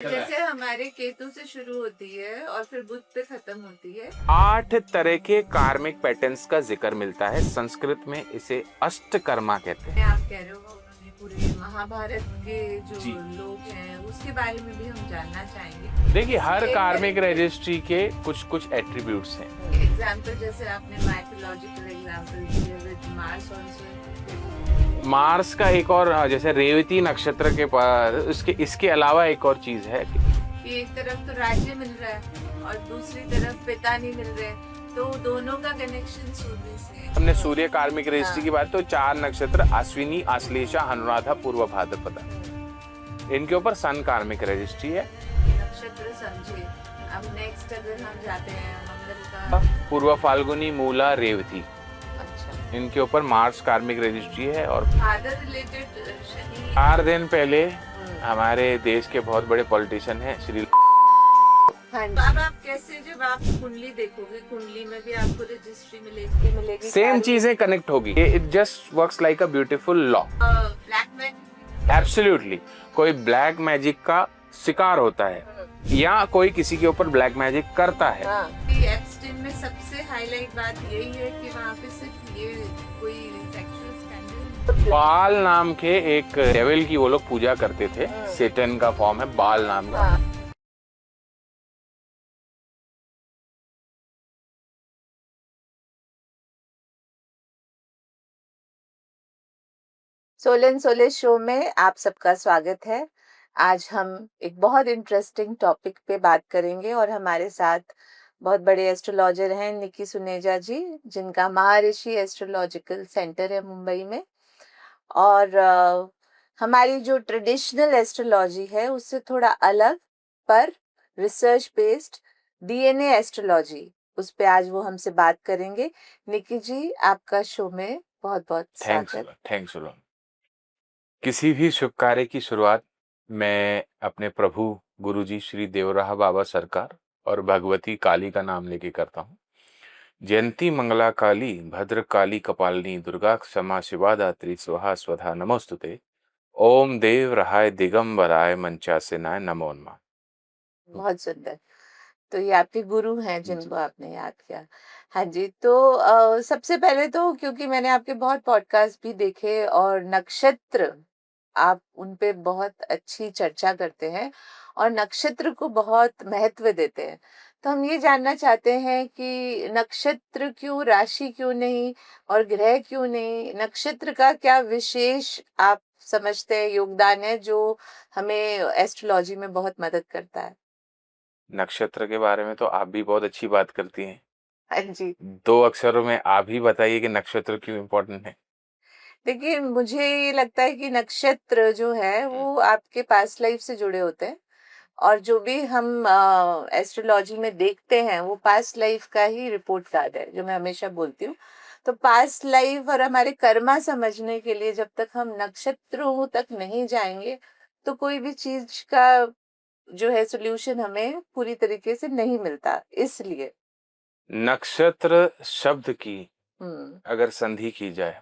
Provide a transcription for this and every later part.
जैसे हमारे केतु से शुरू होती है और फिर बुध पे खत्म होती है। 8 तरह के कार्मिक पैटर्न्स का जिक्र मिलता है। संस्कृत में इसे अष्टकर्मा कहते हैं। आप कह रहे हो उन्होंने पूरे महाभारत के जो लोग हैं उसके बारे में भी हम जानना चाहेंगे। देखिए, हर कार्मिक रजिस्ट्री के कुछ कुछ एट्रीब्यूट्स हैं। एग्जाम्पल जैसे आपने माइथोलॉजिकल एग्जाम्पल दिए विद मार्स ऑल्सो। मार्स का एक और, जैसे रेवती नक्षत्र के पास इसके अलावा एक और चीज है कि एक तरफ तो राज्य मिल रहा है और दूसरी तरफ पिता नहीं मिल रहे, तो दोनों का कनेक्शन सूर्य से। हमने सूर्य कार्मिक रजिस्ट्री की बात, तो 4 नक्षत्र अश्विनी, आश्लेषा, अनुराधा, पूर्व भाद्रपद, इनके ऊपर सन कार्मिक रजिस्ट्री है। नक्षत्र समझे। अब नेक्स्ट अगर हम जाते हैं मंगल का, पूर्व फाल्गुनी, मूला, रेवती, इनके ऊपर मार्स कार्मिक रजिस्ट्री है। और फादर रिलेटेड शनि। 4 दिन पहले हमारे देश के बहुत बड़े पॉलिटिशियन हैं श्री। अब आप कैसे, जब आप कुंडली देखोगे, कुंडली में भी आपको रजिस्ट्री मिलेगी, सेम चीजें कनेक्ट होगी। It just works like a beautiful law. Black magic. Absolutely. कोई ब्लैक मैजिक का शिकार होता है या कोई किसी के ऊपर ब्लैक मैजिक करता है। एप्स्टीन में सबसे हाईलाइट बात यही है कि वहाँ पे सिर्फ ये कोई सेक्सुअल स्कैंडल। बाल नाम के एक डेविल की वो लोग पूजा करते थे। सेटन का फॉर्म है बाल नाम का। सोलन सोले शो में आप सबका स्वागत है। आज हम एक बहुत इंटरेस्टिंग टॉपिक पे बात करेंगे और हमारे साथ बहुत बड़े एस्ट्रोलॉजर हैं निकी सुनेजा जी, जिनका महर्षि एस्ट्रोलॉजिकल सेंटर है मुंबई में। और हमारी जो ट्रेडिशनल एस्ट्रोलॉजी है उससे थोड़ा अलग पर रिसर्च बेस्ड डीएनए एस्ट्रोलॉजी, उस पे आज वो हमसे बात करेंगे। निकी जी, आपका शो में बहुत बहुत स्वागत। Thanks a lot. किसी भी शुभ कार्य की शुरुआत मैं अपने प्रभु गुरुजी श्री देवराहा बाबा सरकार और भगवती काली का नाम लेके करता हूँ। जयंती मंगला काली, भद्र काली कपालिनी, दुर्गा क्षमा शिवा दात्री, स्वाहा स्वधा नमोस्तुते। ओम देव रहाय दिगंबराय मंचासेनाय नमो नमः। बहुत सुंदर। तो ये आपके गुरु हैं जिनको आपने याद किया। हाँ जी, तो सबसे पहले तो क्योंकि मैंने आपके बहुत पॉडकास्ट भी देखे और नक्षत्र, आप उन पे बहुत अच्छी चर्चा करते हैं और नक्षत्र को बहुत महत्व देते हैं। तो हम ये जानना चाहते हैं कि नक्षत्र क्यों, राशि क्यों नहीं और ग्रह क्यों नहीं, नक्षत्र का क्या विशेष आप समझते हैं योगदान है जो हमें एस्ट्रोलॉजी में बहुत मदद करता है। नक्षत्र के बारे में तो आप भी बहुत अच्छी बात करती हैं। हाँ जी। 2 अक्षरों में आप ही बताइए कि नक्षत्र क्यों इम्पोर्टेंट है। देखिए, मुझे ये लगता है कि नक्षत्र जो है वो आपके पास्ट लाइफ से जुड़े होते हैं और जो भी हम एस्ट्रोलॉजी में देखते हैं वो पास्ट लाइफ का ही रिपोर्ट कार्ड है, जो मैं हमेशा बोलती हूँ। तो पास्ट लाइफ और हमारे कर्मा समझने के लिए जब तक हम नक्षत्रों तक नहीं जाएंगे तो कोई भी चीज का जो है सोल्यूशन हमें पूरी तरीके से नहीं मिलता। इसलिए नक्षत्र शब्द की अगर संधि की जाए,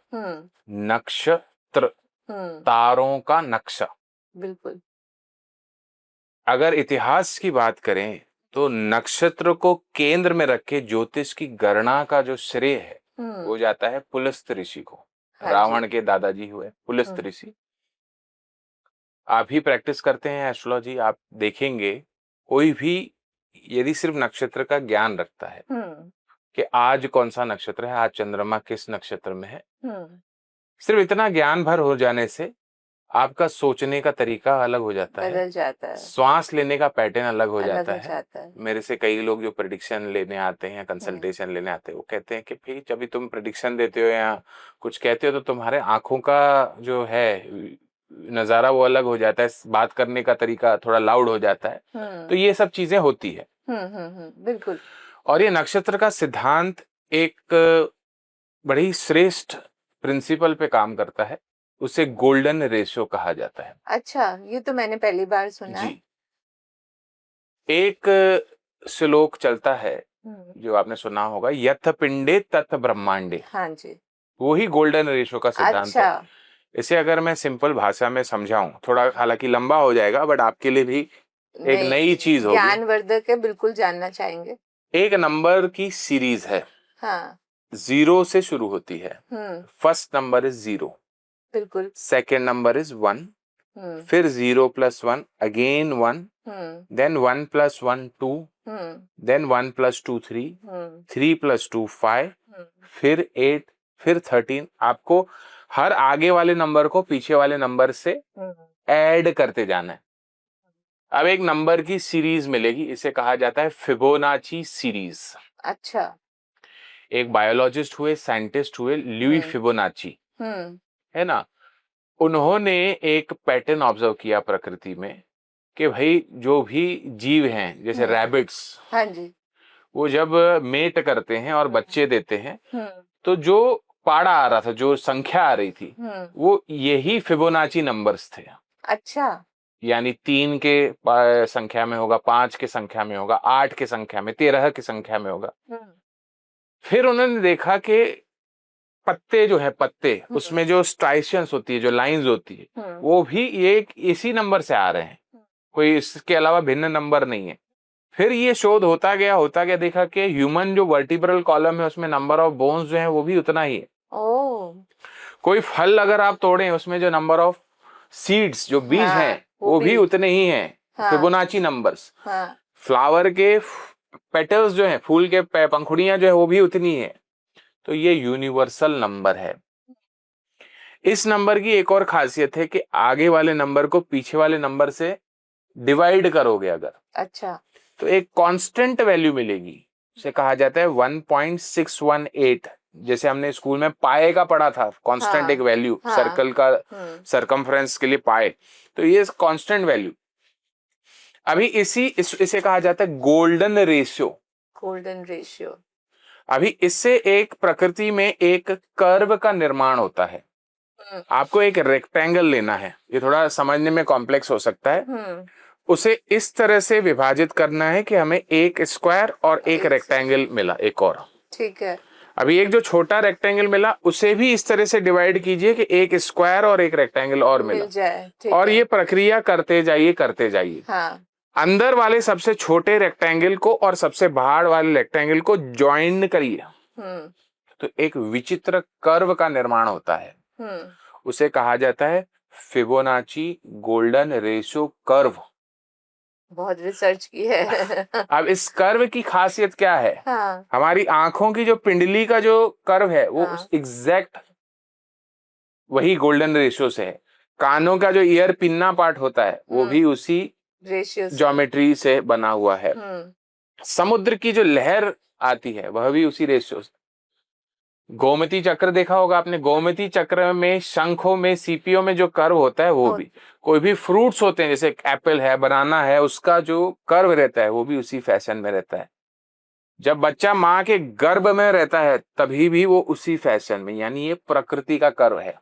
नक्षत्र, तारों का नक्शा। बिल्कुल। अगर इतिहास की बात करें तो नक्षत्र को केंद्र में रख के ज्योतिष की गणना का जो श्रेय है वो जाता है पुलस्त ऋषि को। हाँ रावण के दादाजी हुए पुलस्त ऋषि। आप ही प्रैक्टिस करते हैं एस्ट्रोलॉजी, आप देखेंगे कोई भी यदि सिर्फ नक्षत्र का ज्ञान रखता है कि आज कौन सा नक्षत्र है, आज चंद्रमा किस नक्षत्र में है, सिर्फ इतना ज्ञान भर हो जाने से आपका सोचने का तरीका अलग हो जाता है, बदल जाता है, श्वास लेने का पैटर्न अलग हो जाता है। है। मेरे से कई लोग जो प्रेडिक्शन लेने आते हैं, कंसल्टेशन लेने आते हैं, वो कहते हैं कि भाई जब भी तुम प्रेडिक्शन देते हो या कुछ कहते हो तो तुम्हारे आंखों का जो है नजारा वो अलग हो जाता है, बात करने का तरीका थोड़ा लाउड हो जाता है। तो ये सब चीजें होती है। बिल्कुल। और ये नक्षत्र का सिद्धांत एक बड़ी श्रेष्ठ प्रिंसिपल पे काम करता है, उसे गोल्डन रेशियो कहा जाता है। अच्छा, ये तो मैंने पहली बार सुना है। एक श्लोक चलता है जो आपने सुना होगा, यथ पिंडे तथ ब्रह्मांडे। हाँ जी। वो ही गोल्डन रेशियो का सिद्धांत अच्छा। है। इसे अगर मैं सिंपल भाषा में समझाऊं, थोड़ा हालांकि लंबा हो जाएगा बट आपके लिए भी एक नई चीज होगी, ज्ञानवर्धक है, बिल्कुल जानना चाहेंगे। एक नंबर की सीरीज है, हाँ। 0 से शुरू होती है। फर्स्ट नंबर इज 0, बिल्कुल। सेकेंड नंबर इज 1, फिर 0 + 1, अगेन 1, देन 1 + 1 2, देन 1 + 2 3, 3 + 2 5, फिर 8, फिर 13। आपको हर आगे वाले नंबर को पीछे वाले नंबर से ऐड करते जाना है। अब एक नंबर की सीरीज मिलेगी, इसे कहा जाता है फिबोनाची सीरीज। अच्छा। एक बायोलॉजिस्ट हुए, साइंटिस्ट हुए, लुई फिबोनाची, है ना। उन्होंने एक पैटर्न ऑब्जर्व किया प्रकृति में कि भाई जो भी जीव हैं, जैसे रैबिट्स, हाँ जी, वो जब मेट करते हैं और बच्चे देते हैं, तो जो पाड़ा आ रहा था, जो संख्या आ रही थी, वो यही फिबोनाची नंबर्स थे। अच्छा। यानी 3 के संख्या में होगा, 5 के संख्या में होगा, 8 के संख्या में, 13 की संख्या में होगा। फिर उन्होंने देखा कि पत्ते जो है, पत्ते, उसमें जो स्ट्राइशंस होती है, जो लाइंस होती है, वो भी ये इसी नंबर से आ रहे हैं, कोई इसके अलावा भिन्न नंबर नहीं है। फिर ये शोध होता गया, देखा कि ह्यूमन जो वर्टिब्रल कॉलम है, उसमें नंबर ऑफ बोन्स जो है वो भी उतना ही है। कोई फल अगर आप तोड़ें, उसमें जो नंबर ऑफ सीड्स, जो बीज हैं, वो भी उतने ही हैं, फिबोनाची नंबर्स। फ्लावर के पेटल्स जो हैं, फूल के पंखुड़ियां जो है, वो भी उतनी है। तो ये यूनिवर्सल नंबर है। इस नंबर की एक और खासियत है कि आगे वाले नंबर को पीछे वाले नंबर से डिवाइड करोगे अगर, अच्छा, तो एक कांस्टेंट वैल्यू मिलेगी, उसे कहा जाता है 1.618। जैसे हमने स्कूल में पाए का पढ़ा था, कांस्टेंट एक वैल्यू, सर्कल का सरकमफ्रेंस के लिए पाए, तो ये कांस्टेंट वैल्यू। अभी इसे कहा जाता है गोल्डन रेशियो। Golden ratio. अभी इससे एक प्रकृति में एक कर्व का निर्माण होता है। आपको एक रेक्टेंगल लेना है, ये थोड़ा समझने में कॉम्प्लेक्स हो सकता है। उसे इस तरह से विभाजित करना है कि हमें एक स्क्वायर और एक रेक्टेंगल मिला, एक और, ठीक है। अभी एक जो छोटा रेक्टेंगल मिला, उसे भी इस तरह से डिवाइड कीजिए कि एक स्क्वायर और एक रेक्टेंगल और मिल जाए, और ये प्रक्रिया करते जाइए। हाँ। अंदर वाले सबसे छोटे रेक्टेंगल को और सबसे बाहर वाले रेक्टेंगल को ज्वाइन करिए, तो एक विचित्र कर्व का निर्माण होता है। उसे कहा जाता है फिबोनाची गोल्डन रेशियो कर्व। बहुत रिसर्च की है। अब इस कर्व की खासियत क्या है? हाँ। हमारी आंखों की जो पिंडली का जो कर्व है, वो एग्जैक्ट वही गोल्डन रेशियो से है। कानों का जो ईयर पिन्ना पार्ट होता है, वो भी उसी रेशियो ज्योमेट्री से बना हुआ है। समुद्र की जो लहर आती है, वह भी उसी रेशियो से। गोमती चक्र देखा होगा आपने, गोमती चक्र में शंखों में, सीपियों में जो कर्व होता है, वो भी, कोई भी फ्रूट्स होते हैं, जैसे एप्पल है, बनाना है, उसका जो कर्व रहता है, वो भी उसी फैशन में रहता है। जब बच्चा माँ के गर्भ में रहता है, तभी भी वो उसी फैशन में, यानी ये प्रकृति का कर्व है।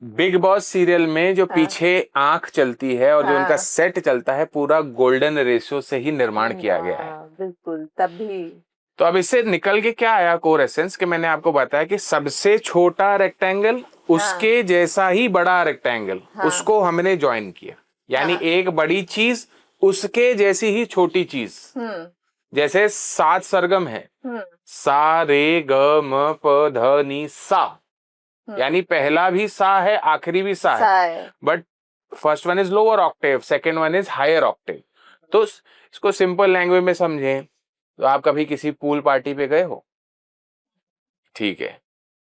बिग बॉस सीरियल में जो पीछे आंख चलती है और जो उनका सेट चलता है, पूरा गोल्डन रेशियो से ही निर्माण किया गया है। बिल्कुल, तभी। तो अब इससे निकल के क्या आया कोर एसेंस, कि मैंने आपको बताया कि सबसे छोटा रेक्टेंगल, उसके जैसा ही बड़ा रेक्टेंगल, उसको हमने ज्वाइन किया। यानी एक बड़ी चीज उसके जैसी ही छोटी चीज। जैसे 7 सरगम है, सा रे ग म प ध नि सा, यानी पहला भी सा है, आखिरी भी सा है, but first one is lower octave, second one is higher octave. तो इसको सिंपल लैंग्वेज में समझें, तो आप कभी किसी पूल पार्टी पे गए हो? ठीक है,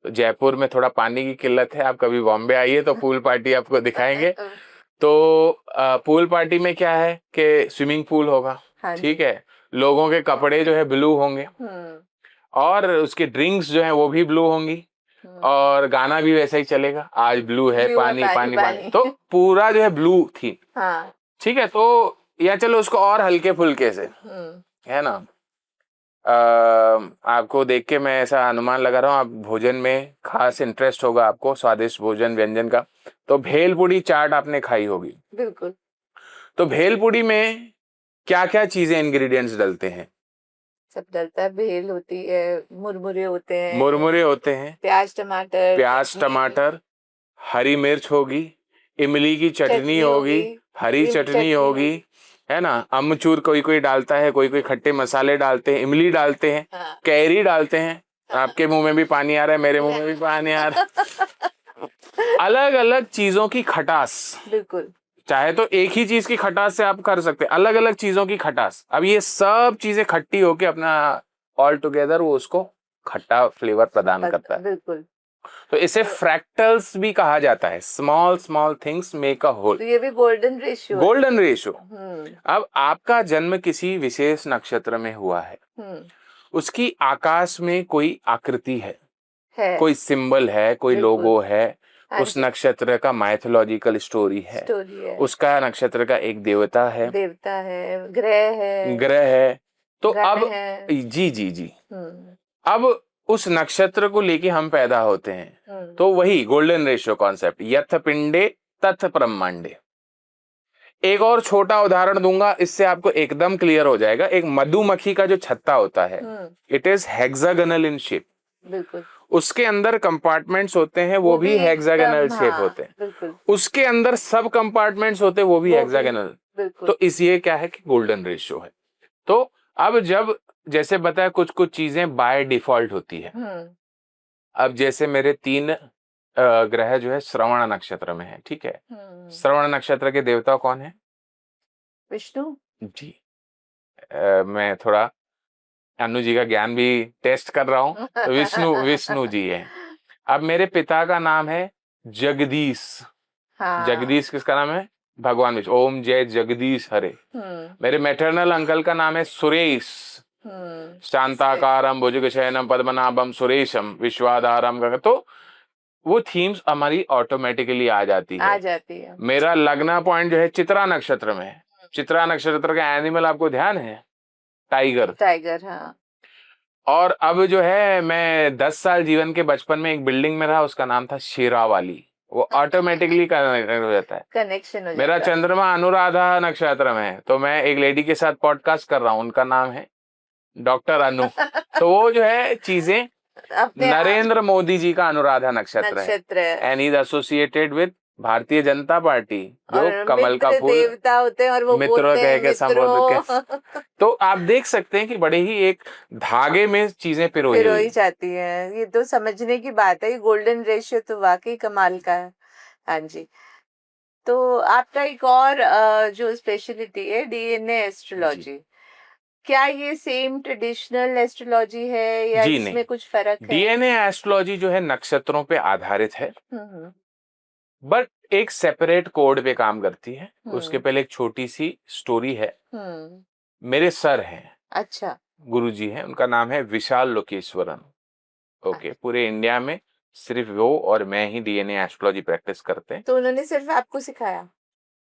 तो जयपुर में थोड़ा पानी की किल्लत है, आप कभी बॉम्बे आइए तो पूल पार्टी आपको दिखाएंगे। तो पूल पार्टी में क्या है कि स्विमिंग पूल होगा, ठीक है, लोगों के कपड़े जो है ब्लू होंगे, और उसके ड्रिंक्स जो है वो भी ब्लू होंगी, और गाना भी वैसा ही चलेगा, आज ब्लू है पानी पानी पानी। तो पूरा जो है ब्लू थी, ठीक है। तो या चलो उसको और हल्के फुल्के से, है ना, आपको देख के मैं ऐसा अनुमान लगा रहा हूँ, आप भोजन में खास इंटरेस्ट होगा आपको, स्वादिष्ट भोजन व्यंजन का। तो भेलपुड़ी चाट आपने खाई होगी, बिल्कुल। तो भेलपुड़ी में क्या क्या चीजें, इंग्रेडिएंट्स डलते हैं? सब डलता है, भेल होती है, मुरमुरे होते हैं, प्याज टमाटर, हरी मिर्च होगी, इमली की चटनी होगी, हरी चटनी होगी, है ना। अमचूर कोई कोई डालता है, कोई कोई खट्टे मसाले डालते हैं, इमली डालते हैं, हाँ, कैरी डालते हैं। हाँ। आपके मुंह में भी पानी आ रहा है, मेरे मुंह में भी पानी आ रहा है। अलग अलग चीजों की खटास, बिल्कुल। चाहे तो एक ही चीज की खटास से आप कर सकते हैं, अलग अलग चीजों की खटास। अब ये सब चीजें खट्टी होके अपना ऑल टुगेदर वो उसको खट्टा फ्लेवर प्रदान करता है। बिल्कुल। तो इसे तो फ्रैक्टल्स भी कहा जाता है, small small things make a whole, ये भी गोल्डन रेशियो है। Golden ratio. हम्म, अब आपका जन्म किसी विशेष नक्षत्र में हुआ है, हम्म। उसकी आकाश में कोई आकृति है, है। कोई सिंबल है, कोई बिल्कुल। लोगो है, हाँ उस जी। नक्षत्र का माइथोलॉजिकल स्टोरी है, स्टोरी है। उसका नक्षत्र का एक देवता है, देवता है, ग्रह है, ग्रह है। तो गण अब है। जी जी जी, हम्म, अब उस नक्षत्र को लेके हम पैदा होते हैं। हम्म। तो वही गोल्डन रेशियो कॉन्सेप्ट, यथ पिंडे तथ ब्रह्मांडे। एक और छोटा उदाहरण दूंगा, इससे आपको एकदम क्लियर हो जाएगा। एक मधुमक्खी का जो छत्ता होता है, it is hexagonal in shape. बिल्कुल। उसके अंदर कंपार्टमेंट्स होते हैं, वो भी हेक्सागोनल एकदम, शेप हाँ, होते हैं। बिल्कुल। उसके अंदर सब कंपार्टमेंट्स होते हैं, वो भी वो भी, हेक्सागोनल। बिल्कुल। तो इस ये क्या है कि गोल्डन रेशियो है। तो अब जब जैसे बताया कुछ कुछ चीजें बाय डिफॉल्ट होती है। अब जैसे मेरे 3 ग्रह जो है श्रवण नक्षत्र में है, ठीक है। श्रवण नक्षत्र के देवता कौन है? विष्णु जी। मैं थोड़ा अनु जी का ज्ञान भी टेस्ट कर रहा हूँ। तो विष्णु विष्णु जी है। अब मेरे पिता का नाम है जगदीश। हाँ। जगदीश किसका नाम है? भगवान विष्णु। ओम जय जगदीश हरे। मेरे मैटरनल अंकल का नाम है सुरेश। शांताकारम भुजगशयनम पद्मनाभम सुरेशम विश्वाधारम। तो वो थीम्स हमारी ऑटोमेटिकली आ जाती आ है। जाती है। मेरा लगना पॉइंट जो है चित्रा नक्षत्र में है। चित्रा नक्षत्र का एनिमल आपको ध्यान है? टाइगर। टाइगर, हाँ। और अब जो है मैं 10 साल जीवन के बचपन में एक बिल्डिंग में रहा, उसका नाम था शेरावाली। वो ऑटोमेटिकली कनेक्ट हो जाता है। कनेक्शन हो मेरा जाता है। चंद्रमा अनुराधा नक्षत्र में है, तो मैं एक लेडी के साथ पॉडकास्ट कर रहा हूँ, उनका नाम है डॉक्टर अनु। तो वो जो है चीजें, अपने नरेंद्र मोदी जी का अनुराधा नक्षत्र है, नक्षत्र है। And is associated with Bharatiya Janata party, जो और कमल का मित्र फूल देवता होते हैं और वो मित्रों बोलते कह हैं के संबोधित मित्रों। के। तो आप देख सकते हैं कि बड़े ही एक धागे में चीजें पिरोई फिर हो हुई। ही जाती है। ये तो समझने की बात है। ये गोल्डन रेशियो तो वाकई कमाल का है। हाँ जी। तो आपका एक और जो स्पेशलिटी है, डीएनए जी एस्ट्रोलॉजी, क्या ये सेम ट्रेडिशनल एस्ट्रोलॉजी है या जी इसमें नहीं, कुछ फर्क है? डीएनए एस्ट्रोलॉजी जो है नक्षत्रों पे आधारित है, हम्म, बट एक सेपरेट कोड पे काम करती है। उसके हम्म, पहले एक छोटी सी स्टोरी है। हम्म। मेरे सर हैं, अच्छा। गुरुजी हैं, उनका नाम है विशाल लोकेश्वरन। ओके, अच्छा। पूरे इंडिया में सिर्फ वो और मैं ही डीएनए एस्ट्रोलॉजी प्रैक्टिस करते हैं। तो उन्होंने सिर्फ आपको सिखाया?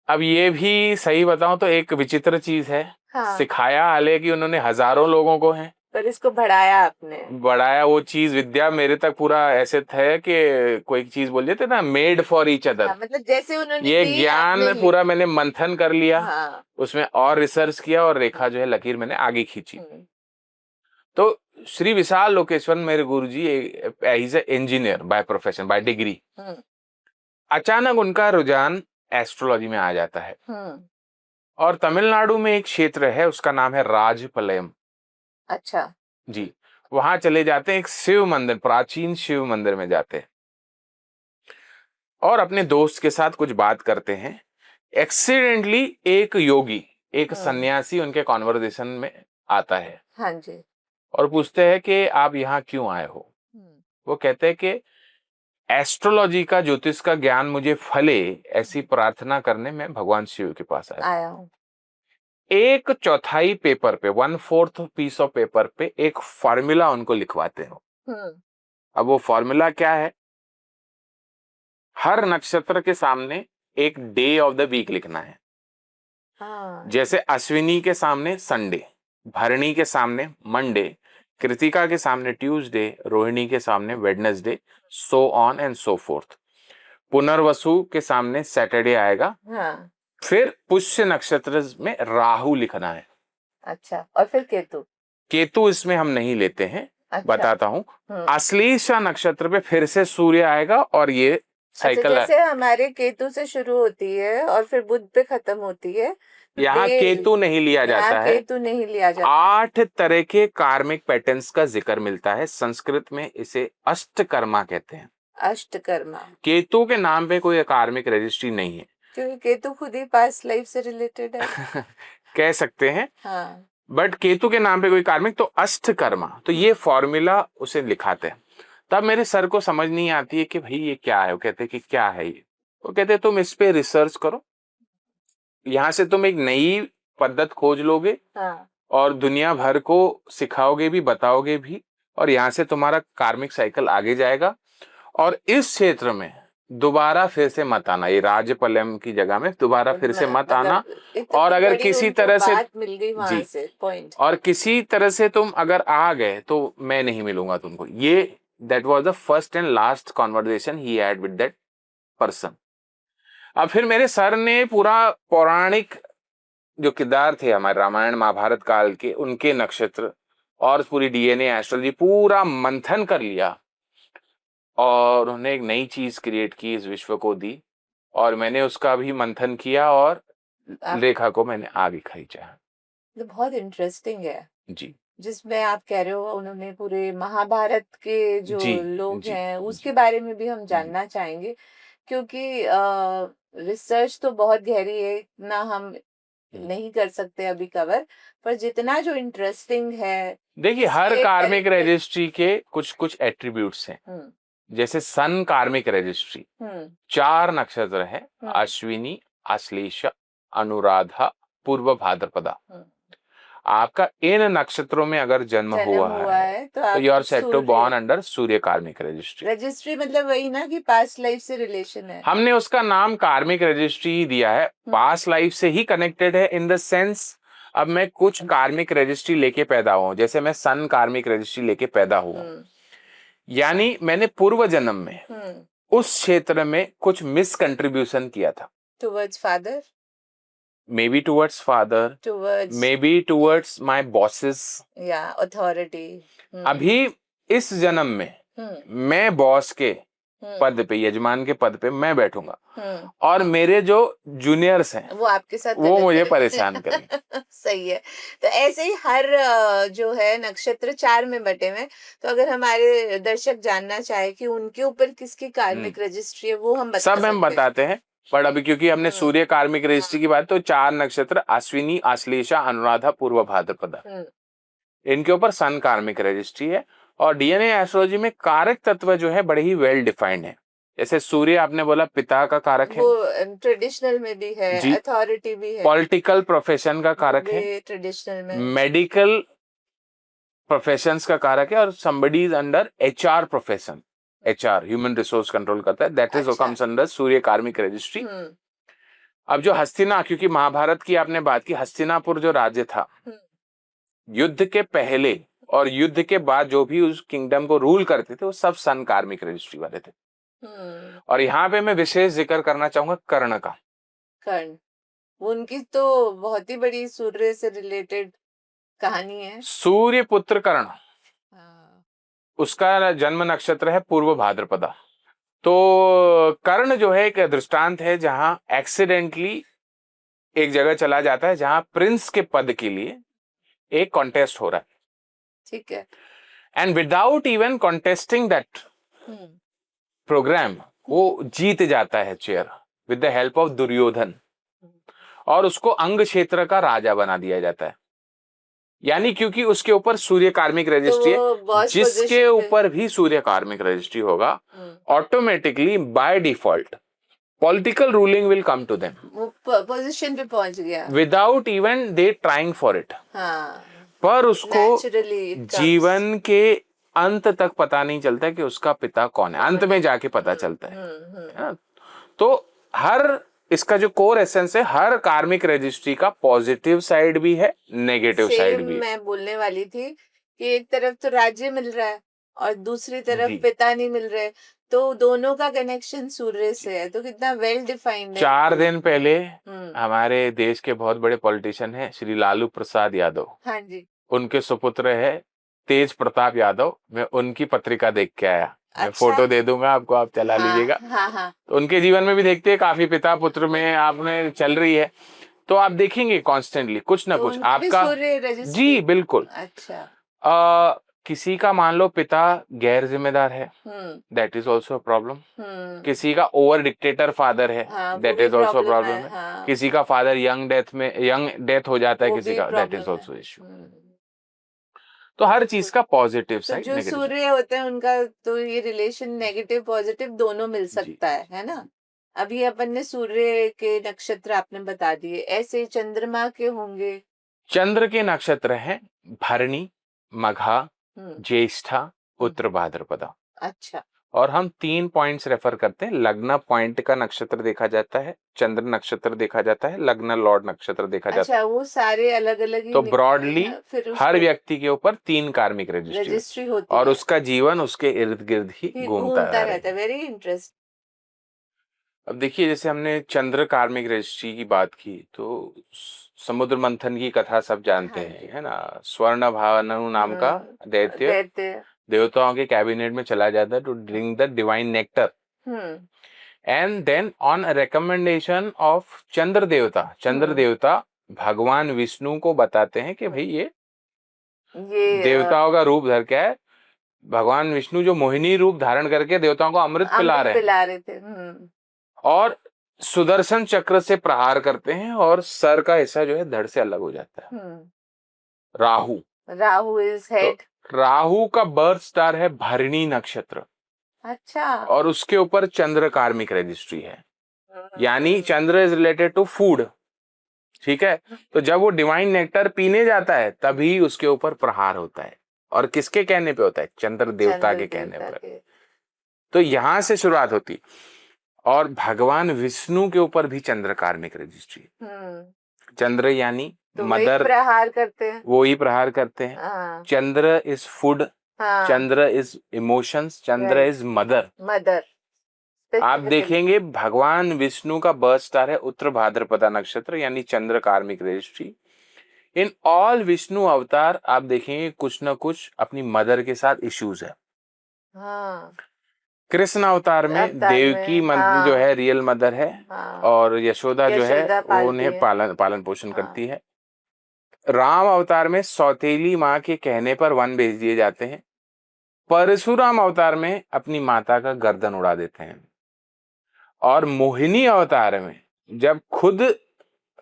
अब ये भी सही बताऊं तो एक विचित्र चीज है। हाँ। सिखाया हालांकि उन्होंने हजारों लोगों को है, पर इसको बढ़ाया आपने। बढ़ाया। वो चीज विद्या मेरे तक पूरा ऐसे है कि कोई चीज बोल देते ना, मेड फॉर ईच अदर। हाँ, मतलब जैसे उन्होंने ये दी आपने ज्ञान ली। पूरा मैंने मंथन कर लिया, हाँ। उसमें और रिसर्च किया और रेखा जो है लकीर मैंने आगे खींची। तो श्री विशाल लोकेश्वर मेरे गुरुजी is a engineer by profession, by degree. अचानक उनका रुझान एस्ट्रोलॉजी में आ जाता है, और तमिलनाडु में एक क्षेत्र है, उसका नाम है राजपलयम। अच्छा। जी, वहां चले जाते हैं, एक शिव मंदिर, प्राचीन शिव मंदिर में जाते हैं और अपने दोस्त के साथ कुछ बात करते हैं। एक्सीडेंटली एक योगी, एक सन्यासी उनके कॉन्वर्सेशन में आता है। हाँ जी। और पूछते हैं कि आप यहाँ क्यों आए हो। वो कहते हैं कि एस्ट्रोलॉजी का, ज्योतिष का ज्ञान मुझे फले, ऐसी प्रार्थना करने में भगवान शिव के पास आया हूं। एक चौथाई पेपर पे, 1/4 पीस ऑफ पेपर पे एक फॉर्मूला उनको लिखवाते हो। अब वो फॉर्मूला क्या है? हर नक्षत्र के सामने एक डे ऑफ द वीक लिखना है। जैसे अश्विनी के सामने संडे, भरणी के सामने मंडे, कृतिका के सामने ट्यूसडे, रोहिणी के सामने Wednesday, so on and so fourth. Punarvasu के सामने सैटरडे आएगा। फिर पुष्य नक्षत्र में राहु लिखना है। अच्छा, और फिर केतु? केतु इसमें हम नहीं लेते हैं। अच्छा। बताता हूँ। अश्लेषा नक्षत्र पे फिर से सूर्य आएगा और ये साइकिल। अच्छा, जैसे हमारे केतु से शुरू होती है और फिर बुध पे खत्म होती है, यहाँ बेल, केतु नहीं लिया यहाँ जाता है। केतु नहीं लिया जाता। 8 तरह के कार्मिक पैटर्न्स का जिक्र मिलता है। संस्कृत में इसे अष्टकर्मा कहते हैं। अष्टकर्मा। केतु के नाम पे कोई कार्मिक रजिस्ट्री नहीं है। क्योंकि केतु खुद ही पास्ट लाइफ से रिलेटेड है। कह सकते हैं। हाँ। बट केतु के नाम पे कोई कार्मिक, तो अष्टकर्मा, तो ये फॉर्मूला उसे लिखाते हैं। तब मेरे सर को समझ नहीं आती है कि भाई ये क्या है। वो कहते कि क्या है ये। वो कहते तुम इस पे रिसर्च करो, यहाँ से तुम एक नई पद्धत खोज लोगे। हाँ। और दुनिया भर को सिखाओगे भी, बताओगे भी, और यहाँ से तुम्हारा कार्मिक साइकिल आगे जाएगा। और इस क्षेत्र में दोबारा फिर से मत आना, ये राजपलयम की जगह में दोबारा फिर से मत आना। और अगर किसी तरह से मिल गई वहां से पॉइंट, और किसी तरह से तुम अगर आ गए तो मैं नहीं मिलूंगा तुमको। ये that was the first and last conversation he had with that person. अब फिर मेरे सर ने पूरा पौराणिक जो किरदार थे हमारे रामायण महाभारत काल के, उनके नक्षत्र और पूरी डीएनए एस्ट्रोलॉजी पूरा मंथन कर लिया, और उन्होंने एक नई चीज क्रिएट की, इस विश्व को दी। और मैंने उसका भी मंथन किया और रेखा को मैंने आगे खींचा। तो बहुत इंटरेस्टिंग है जी। जिसमें आप कह रहे हो उन्होंने पूरे महाभारत के जो जी, लोग जी, हैं उसके जी। बारे में भी हम जानना चाहेंगे, क्योंकि रिसर्च तो बहुत गहरी है, इतना हम नहीं कर सकते अभी कवर, पर जितना जो इंटरेस्टिंग है। देखिए, हर इसके कार्मिक character- रजिस्ट्री के कुछ कुछ एट्रीब्यूट्स हैं। जैसे सन कार्मिक रजिस्ट्री 4 नक्षत्र है, अश्विनी, आश्लेष, अनुराधा, पूर्व भाद्रपदा। आपका इन नक्षत्रों में अगर जन्म हुआ है तो you are set to born under Surya karmic registry. Registry मतलब वही ना कि पास्ट लाइफ से रिलेशन है। हमने उसका नाम कार्मिक रजिस्ट्री ही दिया है, पास्ट लाइफ से ही कनेक्टेड है। इन द सेंस अब मैं कुछ कार्मिक रजिस्ट्री लेके पैदा हुआ, जैसे मैं सन कार्मिक रजिस्ट्री लेके पैदा हुआ, यानी मैंने पूर्व जन्म में उस क्षेत्र में कुछ मिस कंट्रीब्यूशन किया था। Towards father, maybe towards father, maybe towards my bosses, या अथॉरिटी। अभी इस जन्म में मैं बॉस के पद पे, यजमान के पद पे मैं बैठूंगा, और मेरे जो जूनियर्स हैं वो आपके साथ वो मुझे परेशान करेंगे। सही है। तो ऐसे ही हर जो है नक्षत्र 4 में बटे हुए। तो अगर हमारे दर्शक जानना चाहे कि उनके ऊपर किसकी कार्मिक रजिस्ट्री है, वो हम बता सब हम बताते हैं। पर अभी क्योंकि हमने सूर्य कार्मिक रजिस्ट्री की बात, तो 4 नक्षत्र अश्विनी, आश्लेषा, अनुराधा, पूर्व भाद्रपदा, इनके ऊपर सन कार्मिक रजिस्ट्री है। और डीएनए एस्ट्रोलॉजी में कारक तत्व जो है बड़े ही वेल डिफाइंड है। जैसे सूर्य आपने बोला पिता का कारक है, वो ट्रेडिशनल में भी है, अथॉरिटी भी है, पॉलिटिकल प्रोफेशन का कारक है, ट्रेडिशनल में मेडिकल प्रोफेशंस का कारक है, और somebody is under HR profession, HR human resource control करता है, that is comes under Surya karmic registry. अब जो हस्तिना, क्योंकि महाभारत की आपने बात की, हस्तिनापुर जो राज्य था, युद्ध के पहले और युद्ध के बाद जो भी उस किंगडम को रूल करते थे वो सब सन कार्मिक रजिस्ट्री वाले थे। और यहाँ पे मैं विशेष जिक्र करना चाहूंगा कर्ण का। कर्ण, उनकी तो बहुत ही बड़ी सूर्य से रिलेटेड कहानी है। सूर्य पुत्र कर्ण, उसका जन्म नक्षत्र है पूर्व भाद्रपदा। तो कर्ण जो है एक दृष्टांत है जहां एक्सीडेंटली एक जगह चला जाता है जहां प्रिंस के पद के लिए एक कॉन्टेस्ट हो रहा है। ठीक है। And without even contesting that program वो जीत जाता है chair with the help of Duryodhan, और उसको अंग क्षेत्र का राजा बना दिया जाता है। यानी क्योंकि उसके ऊपर सूर्य कार्मिक रजिस्ट्री है, जिसके ऊपर भी सूर्य कार्मिक रजिस्ट्री होगा, automatically by default political ruling will come to them. वो पोजीशन पे पहुंच गया without even they trying for it. पर उसको जीवन के अंत तक पता नहीं चलता कि उसका पिता कौन है, अंत में जाके पता चलता है। तो हर इसका जो कोर एसेंस है, हर कार्मिक रजिस्ट्री का पॉजिटिव साइड भी है, नेगेटिव साइड भी है। मैं बोलने वाली थी कि एक तरफ तो राज्य मिल रहा है और दूसरी तरफ पिता नहीं मिल रहे, तो दोनों का कनेक्शन सूर्य से है, तो कितना वेल डिफाइंड है। 4 दिन पहले हमारे देश के बहुत बड़े पॉलिटिशियन हैं श्री लालू प्रसाद यादव, हाँ जी, उनके सुपुत्र है तेज प्रताप यादव। मैं उनकी पत्रिका देख के आया। मैं फोटो दे दूंगा आपको, आप चला लीजिएगा। हाँ। तो उनके जीवन में भी देखते हैं काफी पिता पुत्र में आपने चल रही है। तो आप देखेंगे कॉन्स्टेंटली कुछ ना तो कुछ उनकी भी आपका। सूर्य जी रजिस्ट्री। बिल्कुल। अच्छा। किसी का मान लो पिता गैर जिम्मेदार है, hmm. That is also a problem. Hmm. किसी का ओवर डिक्टेटर फादर है, हाँ, वो दैट भी इज ऑल्सो प्रॉब्लम है। प्रॉब्लम है। हाँ, किसी का फादर यंग डेथ हो जाता है वो किसी भी का, दैट इज प्रॉब्लम है। Also issue. हम्म। तो हर चीज का पॉजिटिव तो साइड, जो नेगेटिव साइड। सूर्य होते हैं उनका तो ये रिलेशन नेगेटिव पॉजिटिव दोनों मिल जी सकता है ना। अभी अपन ने सूर्य के नक्षत्र आपने बता दिए, ऐसे चंद्रमा के होंगे। चंद्र के नक्षत्र हैं भरणी, मघा, हम्म। ज्येष्ठा, हम्म। उत्तर भाद्रपदा। अच्छा। और हम 3 पॉइंट्स रेफर करते हैं। लग्न पॉइंट का नक्षत्र देखा जाता है, चंद्र नक्षत्र देखा जाता है, लग्न लॉर्ड नक्षत्र देखा जाता अच्छा, वो सारे अलग अलग है। ही तो ब्रॉडली फिर उस हर पे व्यक्ति के ऊपर 3 कार्मिक रजिस्ट्री होती रजिस्ट्री है होती और है। उसका जीवन उसके इर्द गिर्द ही फिर घूमता घूमता रहता है। रहेगा। Very interest. अब देखिए, जैसे हमने चंद्र कार्मिक रजिस्ट्री की बात की तो समुद्र मंथन की कथा सब जानते हाँ हैं, जी। है ना। स्वर्ण भानु नाम का दैत्य देते। देवताओं के कैबिनेट में चला जाता है to drink the divine nectar. Hmm. And then on recommendation of Chandra hmm. देवता भगवान विष्णु को बताते हैं कि भाई ये ये देवताओं का रूप धर के है। भगवान विष्णु जो मोहिनी रूप धारण करके देवताओं को अमृत पिला अमृत रहे हैं पिला रहे थे। और सुदर्शन चक्र से प्रहार करते हैं और सर का हिस्सा जो है धड़ से अलग हो जाता है। राहु। राहु इज तो हेड। राहु का बर्थ स्टार है भरणी नक्षत्र अच्छा। और उसके ऊपर चंद्र कार्मिक रजिस्ट्री है, यानी हम्म। चंद्र इज रिलेटेड टू फूड। ठीक है। तो जब वो डिवाइन नेक्टर पीने जाता है तभी उसके ऊपर प्रहार होता है। और किसके कहने पे होता है? चंद्र देवता चंद्र के कहने देवता पर। के। तो यहां से शुरुआत होती। और भगवान विष्णु के ऊपर भी चंद्र कार्मिक रजिस्ट्री। चंद्र यानी तो वही मदर, प्रहार करते हैं। वो ही प्रहार करते हैं। हाँ। चंद्र इज फूड, हाँ। Chandra is emotions, Chandra is mother. Mother आप स्पेसिफिकली। देखेंगे भगवान विष्णु का बर्थ स्टार है उत्तर भाद्रपदा नक्षत्र यानी चंद्र कार्मिक रजिस्ट्री। इन ऑल विष्णु अवतार आप देखेंगे कुछ ना कुछ अपनी मदर के साथ इश्यूज है। हाँ। कृष्ण अवतार में अवतार देवकी में जो हाँ। है रियल मदर है हाँ। और यशोदा जो है यशोदा वो पालती उन्हें है। पालन पोषण हाँ। करती है। राम अवतार में सौतेली माँ के कहने पर वन भेज दिए जाते हैं। परशुराम अवतार में अपनी माता का गर्दन उड़ा देते हैं। और मोहिनी अवतार में जब खुद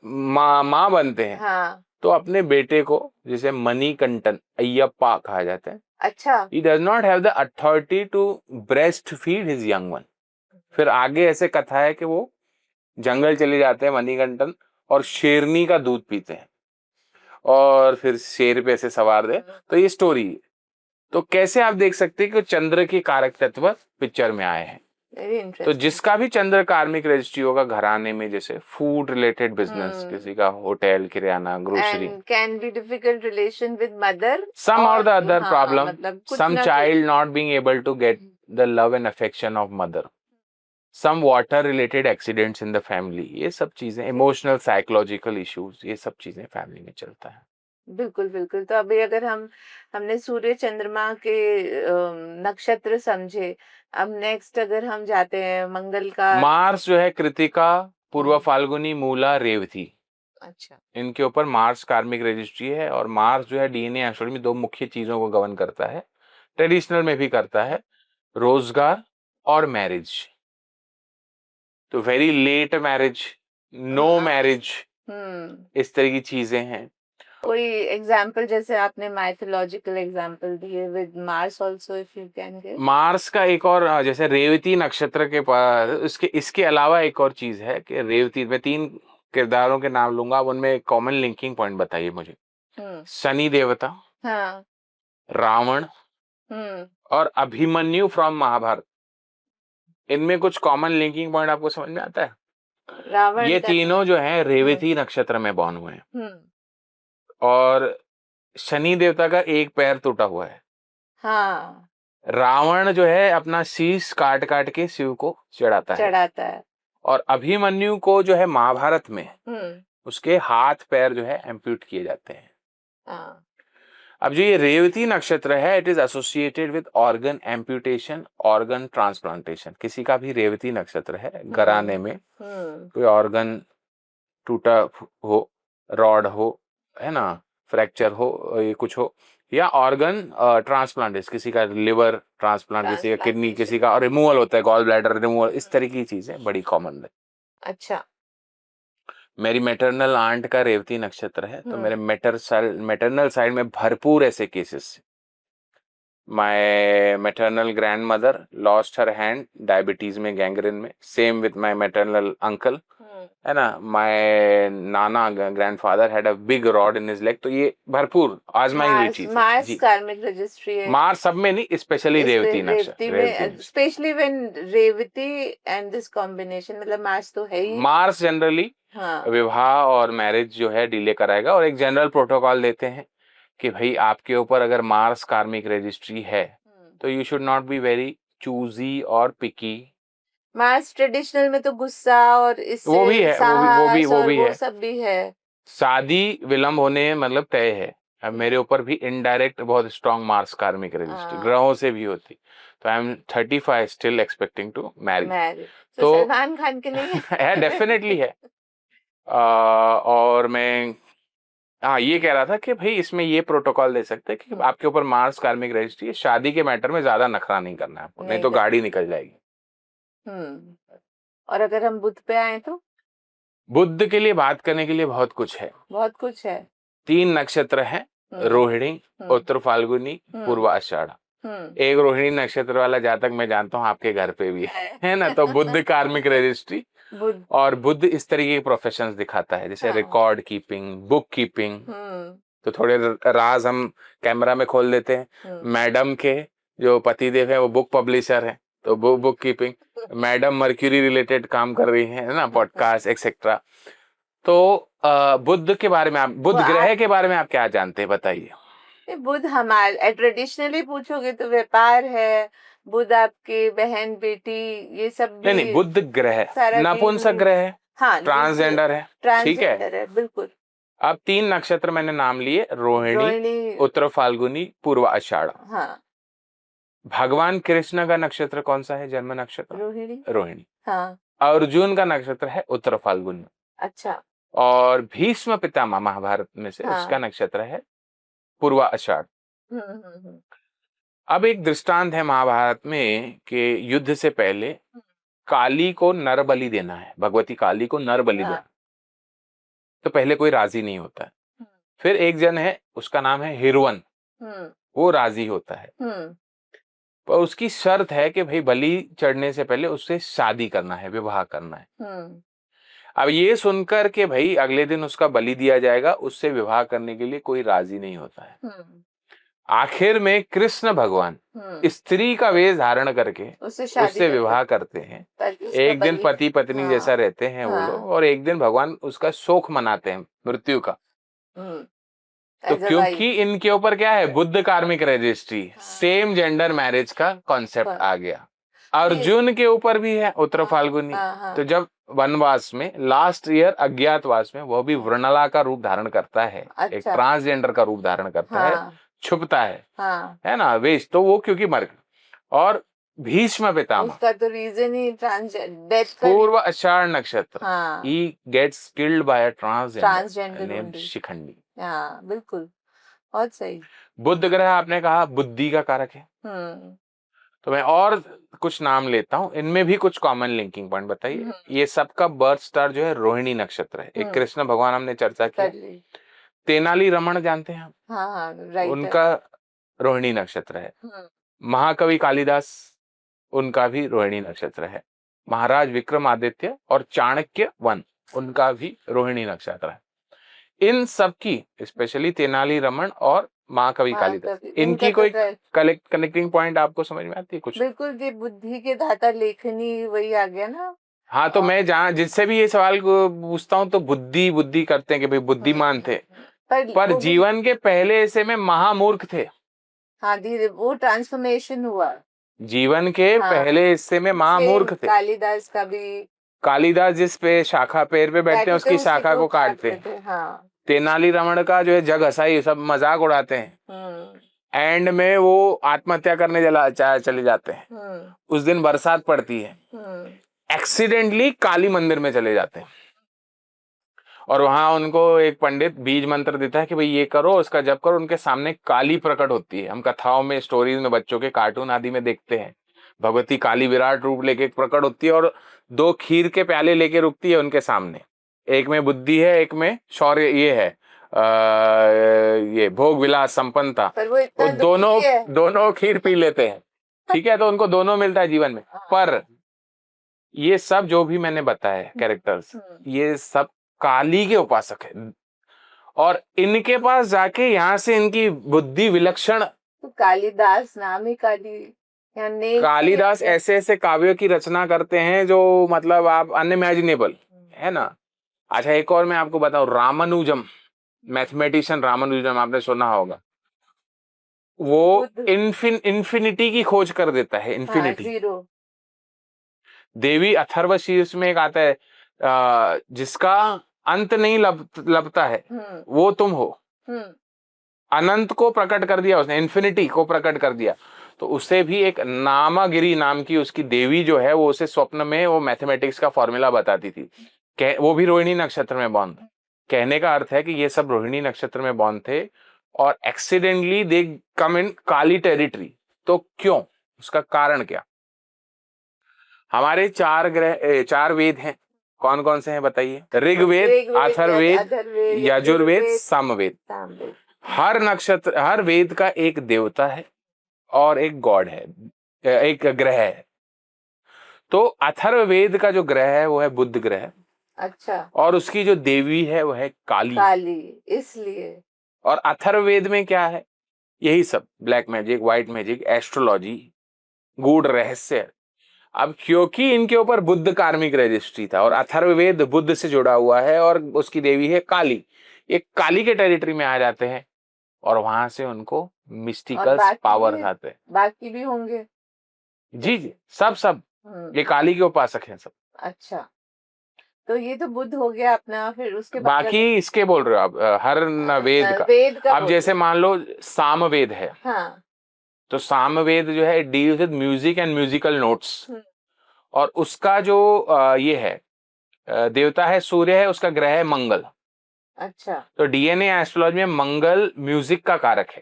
माँ बनते हैं हाँ। तो अपने बेटे को, जिसे मणिकंठन अय्यप्पा कहा जाता है, अच्छा। he does not have the authority to breastfeed his young one। फिर आगे ऐसे कथा है कि वो जंगल चले जाते हैं मणिकंठन और शेरनी का दूध पीते हैं और फिर शेर पे ऐसे सवार दे। तो ये स्टोरी है। तो कैसे आप देख सकते हैं कि चंद्र के कारक तत्व पिक्चर में आए हैं। वेरी तो इंटरेस्टिंग। जिसका भी चंद्र कार्मिक रजिस्ट्री होगा घराने में, जैसे फूड रिलेटेड बिजनेस, किसी का hotel, kirana, grocery, and can be difficult relation with mother some or the other हाँ, problem, मतलब कुछ some ना child not being able to get the love and affection of mother, some water related accidents in the family, ये सब चीजें, emotional psychological issues, ये सब चीजें फैमिली में चलता है। बिल्कुल बिल्कुल। तो अभी अगर हमने सूर्य चंद्रमा के नक्षत्र समझे, अब नेक्स्ट अगर हम जाते हैं मंगल का। मार्स जो है कृतिका, पूर्व फाल्गुनी, मूला, रेवती, अच्छा। इनके ऊपर मार्स कार्मिक रजिस्ट्री है। और मार्स जो है डीएनए एस्ट्रोनॉमी में 2 मुख्य चीजों को गवर्न करता है, ट्रेडिशनल में भी करता है, रोजगार और मैरिज। तो very late marriage, no marriage, इस तरह की चीजें हैं। कोई एग्जाम्पल जैसे आपने माइथोलॉजिकल एग्जाम्पल दिए with Mars also, if you can give. Mars का एक और जैसे रेवती नक्षत्र के पास इसके अलावा एक और चीज है कि रेवती में 3 किरदारों के नाम लूंगा, अब उनमें एक कॉमन लिंकिंग पॉइंट बताइए मुझे। शनि देवता, हाँ। रावण और अभिमन्यु फ्रॉम महाभारत, इनमें कुछ कॉमन लिंकिंग पॉइंट आपको समझ में आता है? रावण ये का तीनों जो है रेवती नक्षत्र में बॉर्न हुए हैं और शनि देवता का एक पैर टूटा हुआ है। हाँ। रावण जो है अपना शीश काट काट के शिव को चढ़ाता है और अभिमन्यु को जो है महाभारत में उसके हाथ पैर जो है एम्प्यूट किए जाते हैं। हाँ। अब जो ये रेवती नक्षत्र है, it is associated with organ amputation, organ transplantation. किसी का भी रेवती नक्षत्र है घराने में, कोई ऑर्गन टूटा हो, रॉड हो, है ना, फ्रैक्चर हो, ये कुछ हो, या ऑर्गन ट्रांसप्लांट, किसी का लिवर ट्रांसप्लांट, किसी का किडनी, ट्रांसप्लांटेशन। किसी का रिमूवल होता है, गॉल ब्लैडर रिमूवल, इस तरह की चीजें बड़ी कॉमन है। अच्छा। मेरी मैटरनल आंट का रेवती नक्षत्र है, तो मेरे मैटरनल साइड में भरपूर ऐसे cases. My maternal grandmother lost her hand diabetes में, गैंग्रीन में, same with my maternal uncle, है ना। My Nana grandfather had a big rod in his leg. तो ये भरपूर आजमाई हुई चीज है मार्स जी। कार्मिक रजिस्ट्री है। मार सब में नहीं, स्पेशली रेवती रेवती नक्षत्र, में specially when Revati and this combination, मतलब मार्स तो है ही। मार्स जनरली हाँ। विवाह और मैरिज जो है डिले कराएगा, और एक जनरल प्रोटोकॉल देते हैं कि भाई आपके ऊपर अगर मार्स कार्मिक रजिस्ट्री है तो you should not be very choosy और पिकी। मार्स ट्रेडिशनल में तो गुस्सा और वो भी इससे है, साहस और भी वो है। सब भी है। शादी विलंब होने मतलब तय है। अब मेरे ऊपर भी इनडायरेक्ट बहुत स्ट्रांग मार्स कार्मिक रजिस्ट्री ग्रहों से भी होती, तो I am 35 still expecting to marry. Marriage तो तो सलमान खान के नहीं है, डेफिनेटली है। और मैं हाँ ये कह रहा था कि भाई इसमें ये प्रोटोकॉल दे सकते हैं कि आपके ऊपर मार्स कार्मिक रजिस्ट्री है, शादी के मैटर में ज्यादा नखरा नहीं करना है आपको, नहीं तो गाड़ी निकल जाएगी। और अगर हम बुध पे आए तो? बुध के लिए बात करने के लिए बहुत कुछ है। बहुत कुछ है। 3 नक्षत्र हैं, रोहिणी, उत्तर फाल्गुनी, पूर्व आषाढ़। एक रोहिणी नक्षत्र वाला जातक मैं जानता हूँ आपके घर पे भी है ना। तो बुध कार्मिक रजिस्ट्री, और बुध इस तरीके के प्रोफेशंस दिखाता है, जैसे रिकॉर्ड कीपिंग, बुक कीपिंग। तो थोड़े राज हम कैमरा में खोल देते हैं। मैडम के जो पतिदेव है वो बुक पब्लिशर है, तो book keeping. Madam mercury related काम कर रही है ना, पॉडकास्ट एक्सेट्रा। तो बुध के बारे में आप, बुध ग्रह के बारे में आप क्या जानते हैं, बताइए। बुध हमारे ट्रेडिशनली पूछोगे तो व्यापार है। बुध आपके बहन बेटी ये सब भी। नहीं, बुध ग्रह नपुंसक ग्रह है। हाँ, ट्रांसजेंडर है, ठीक है, बिल्कुल। अब 3 नक्षत्र मैंने नाम लिए, रोहिणी, उत्तर फाल्गुनी, पूर्व आषाढ़। हाँ। भगवान कृष्ण का नक्षत्र कौन सा है, जन्म नक्षत्र? रोहिणी। हाँ। अर्जुन का नक्षत्र है उत्तर फाल्गुनी। अच्छा। और भीष्म पितामह महाभारत में से उसका नक्षत्र है पूर्व आषाढ़। अब एक दृष्टांत है महाभारत में कि युद्ध से पहले काली को नर बलि देना है, भगवती काली को नर बलि देना। तो पहले कोई राजी नहीं होता है, फिर एक जन है उसका नाम है हिरवन, वो राजी होता है। पर उसकी शर्त है कि भाई बलि चढ़ने से पहले उससे शादी करना है, विवाह करना है। अब ये सुनकर के भाई अगले दिन उसका बलि दिया जाएगा, उससे विवाह करने के लिए कोई राजी नहीं होता है। आखिर में कृष्ण भगवान स्त्री का वेश धारण करके उससे विवाह करते हैं। एक दिन पति पत्नी जैसा रहते हैं वो लोग, और एक दिन भगवान उसका शोक मनाते हैं, मृत्यु का। तो क्योंकि इनके ऊपर क्या है, बुद्ध कार्मिक रजिस्ट्री, सेम जेंडर मैरिज का कॉन्सेप्ट आ गया। अर्जुन के ऊपर भी है उत्तर फाल्गुनी। तो जब वनवास में लास्ट ईयर अज्ञातवास में, वो भी वृणला का रूप धारण करता है, एक ट्रांसजेंडर का रूप धारण करता है, छुपता है ना वेश, तो वो क्योंकि मर गया। और भीष्म पितामह, उसका तो रीजन ही डेथ, पूर्व आषाढ़ नक्षत्र, he gets killed by a transgender named Shikhandi. बिल्कुल, बहुत सही। बुध ग्रह आपने कहा बुद्धि का कारक है। तो मैं और कुछ नाम लेता हूँ, इनमें भी कुछ कॉमन लिंकिंग पॉइंट बताइए। ये सबका बर्थ स्टार जो है रोहिणी नक्षत्र है। एक कृष्ण भगवान हमने चर्चा किया। तेनाली रमन जानते हैं हम? हाँ, राइट। उनका रोहिणी नक्षत्र है। महाकवि कालिदास, उनका भी रोहिणी नक्षत्र है। महाराज विक्रमादित्य और चाणक्य वन, उनका भी रोहिणी नक्षत्र है। इन सबकी, स्पेशली तेनाली रमन और महाकवि कालिदास, इनकी कोई कनेक्टिंग पॉइंट आपको समझ में आती है कुछ? बिल्कुल, ये बुद्धि के दाता लेखनी वही आ गया ना। हाँ, तो मैं जहाँ जिससे भी ये सवाल पूछता हूँ तो बुद्धि बुद्धि करते हैं कि भाई बुद्धिमान थे, पर जीवन के पहले ऐसे में महामूर्ख थे। हाँ, धीरे वो ट्रांसफॉर्मेशन हुआ जीवन के पहले हिस्से में महामूर्ख थे। कालिदास का भी, कालिदास जिस पे शाखा पेड़ पे बैठते हैं उसकी शाखा को काटते हैं। तेनाली रमन का जो है जग हंसाई, सब मजाक उड़ाते हैं, एंड में वो आत्महत्या करने चले जाते हैं। उस दिन बरसात पड़ती है, एक्सीडेंटली काली मंदिर में चले जाते हैं, और वहां उनको एक पंडित बीज मंत्र देता है कि भाई ये करो, उसका जप करो। उनके सामने काली प्रकट होती है। हम कथाओं में, स्टोरीज में, बच्चों के कार्टून आदि में देखते हैं, भगवती काली विराट रूप लेके प्रकट होती है और दो खीर के प्याले लेके रुकती है उनके सामने। एक में बुद्धि है, एक में शौर्य, ये है ये भोग विलास संपन्नता। पर वो वो इतना दोनों दुखी है। दोनों खीर पी लेते हैं, ठीक है, तो उनको दोनों मिलता है जीवन में। हाँ। पर ये सब जो भी मैंने बताया कैरेक्टर्स, ये सब काली के उपासक है। और इनके पास जाके यहाँ से इनकी बुद्धि विलक्षण, तो कालिदास नाम ही काली, या नेक कालिदास है। ऐसे ऐसे काव्यों की रचना करते हैं जो मतलब आप अनइमेजिनेबल है ना। अच्छा, एक और मैं आपको बताऊं, रामानुजम, मैथमेटिशियन रामानुजम, आपने सुना होगा, वो बुद्ध। इन्फिनिटी की खोज कर देता है। हाँ, इन्फिनिटी, जीरो। देवी अथर्वशीर्ष में एक आता है जिसका अंत नहीं लपता है, वो तुम हो। अनंत को प्रकट कर दिया उसने, इन्फिनिटी को प्रकट कर दिया। तो उसे भी एक नामागिरी नाम की उसकी देवी जो है, वो उसे स्वप्न में वो मैथमेटिक्स का फॉर्मूला बताती थी। वो भी रोहिणी नक्षत्र में बॉर्न थे। कहने का अर्थ है कि ये सब रोहिणी नक्षत्र में बॉर्न थे और एक्सीडेंटली दे कम इन काली टेरिटरी। तो क्यों, उसका कारण क्या? हमारे चार वेद हैं। कौन कौन से हैं बताइए? ऋग्वेद, अथर्ववेद, यजुर्वेद, सामवेद। हर नक्षत्र, हर वेद का एक देवता है और एक गॉड है, एक ग्रह है। तो अथर्ववेद का जो ग्रह है वो है बुध ग्रह। अच्छा। और उसकी जो देवी है वो है काली। काली, इसलिए। और अथर्ववेद में क्या है? यही सब, black magic, white magic, astrology, गूढ़ रहस्य। अब क्योंकि इनके ऊपर बुद्ध कार्मिक रजिस्ट्री था और अथर्ववेद बुद्ध से जुड़ा हुआ है और उसकी देवी है काली, ये काली के टेरिटरी में आ जाते हैं और वहां से उनको मिस्टिकल पावर आते हैं। बाकी भी होंगे। जी जी, सब ये काली के उपासक हैं सब। अच्छा, तो ये तो बुद्ध हो गया अपना, फिर उसके बाद बाकी इसके बोल रहे हो आप, हर वेद का। अब जैसे मान लो सामवेद है। हाँ। तो सामवेद जो है deals with music and musical notes. और उसका जो ये है देवता है सूर्य है, उसका ग्रह है मंगल। अच्छा। तो डीएनए एस्ट्रोलॉजी में मंगल म्यूजिक का कारक है।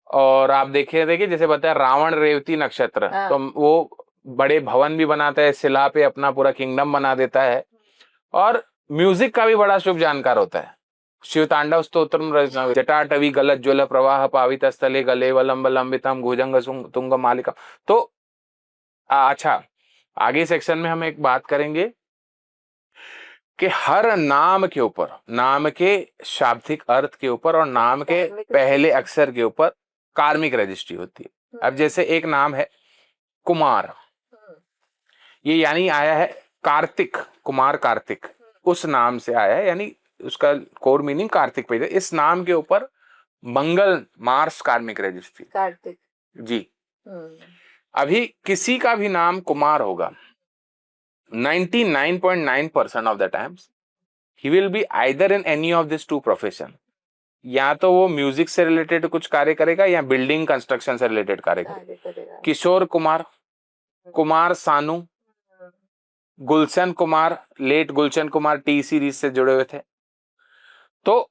और आप देखिए जैसे बताया रावण रेवती नक्षत्र, तो वो बड़े भवन भी बनाता है, शिला पे अपना पूरा किंगडम बना देता है और म्यूजिक का भी बड़ा शुभ जानकार होता है। शिव तांडव स्तोत्रम जटाटवी गलत ज्वल प्रवाह पावित स्थले गले वलंब लंबितम भुजंग तुंग मालिका। तो अच्छा, आगे सेक्शन में हम एक बात करेंगे कि हर नाम के ऊपर, नाम के शाब्दिक अर्थ के ऊपर और नाम के पहले अक्षर के ऊपर कार्मिक रजिस्ट्री होती है। अब जैसे एक नाम है कुमार, ये यानी आया है कार्तिक, कुमार कार्तिक, उस नाम से आया है, यानी उसका कोर मीनिंग कार्तिक पे है। इस नाम के ऊपर Mangal, Mars karmic registry, Kartik ji. अभी किसी का भी नाम कुमार होगा, 99.9% of the times he will be either in any of this two profession. या तो वो म्यूजिक से रिलेटेड कुछ कार्य करेगा या बिल्डिंग कंस्ट्रक्शन से रिलेटेड कार्य करेगा। Kishore Kumar, Kumar Sanu, Gulshan Kumar, late Gulshan Kumar T series से जुड़े हुए थे। तो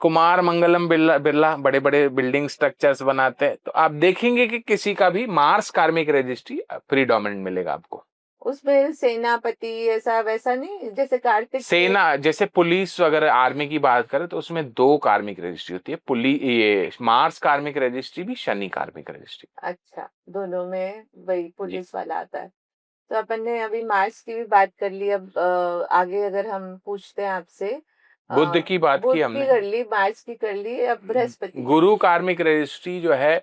कुमार मंगलम बिरला बड़े बड़े बिल्डिंग स्ट्रक्चर्स बनाते हैं। तो आप देखेंगे कि किसी का भी मार्स कार्मिक रजिस्ट्री प्रीडोमिनेंट मिलेगा आपको। उसमें सेनापति ऐसा वैसा नहीं, जैसे कार्तिक सेना, जैसे पुलिस अगर आर्मी की बात करें तो उसमें 2 कार्मिक रजिस्ट्री होती है, ये मार्स कार्मिक रजिस्ट्री भी, शनि कार्मिक रजिस्ट्री। अच्छा, दोनों में वही पुलिस वाला आता है। तो अपन ने अभी मार्स की भी बात कर ली। अब आगे अगर हम पूछते हैं आपसे, बुध की बात की हमने, कर ली, मार्स की कर ली, अब बृहस्पति। गुरु कार्मिक रजिस्ट्री जो है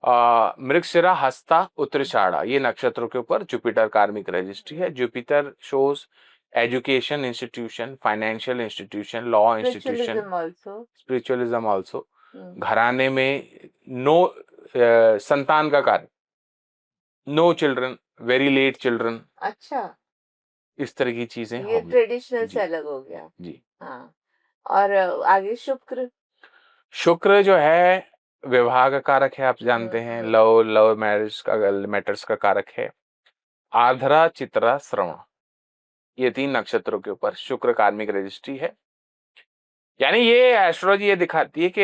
मृगशिरा, हस्ता, उत्तराषाढ़ा, ये नक्षत्रों के ऊपर जुपिटर कार्मिक रजिस्ट्री है। Jupiter shows education institution, financial institution, law institution, spiritualism also. घराने में नो संतान का कार्य, no children, very late children. अच्छा, इस तरह की चीजें, ये ट्रेडिशनल से अलग हो गया जी। हाँ। और आगे शुक्र, शुक्र जो है विवाह का कारक है, आप जानते हैं, लव मैरिज का, मैटर्स का कारक है। आर्द्रा, चित्रा, श्रवण, ये 3 नक्षत्रों के ऊपर शुक्र कार्मिक रजिस्ट्री है। यानी ये एस्ट्रोलॉजी ये दिखाती है कि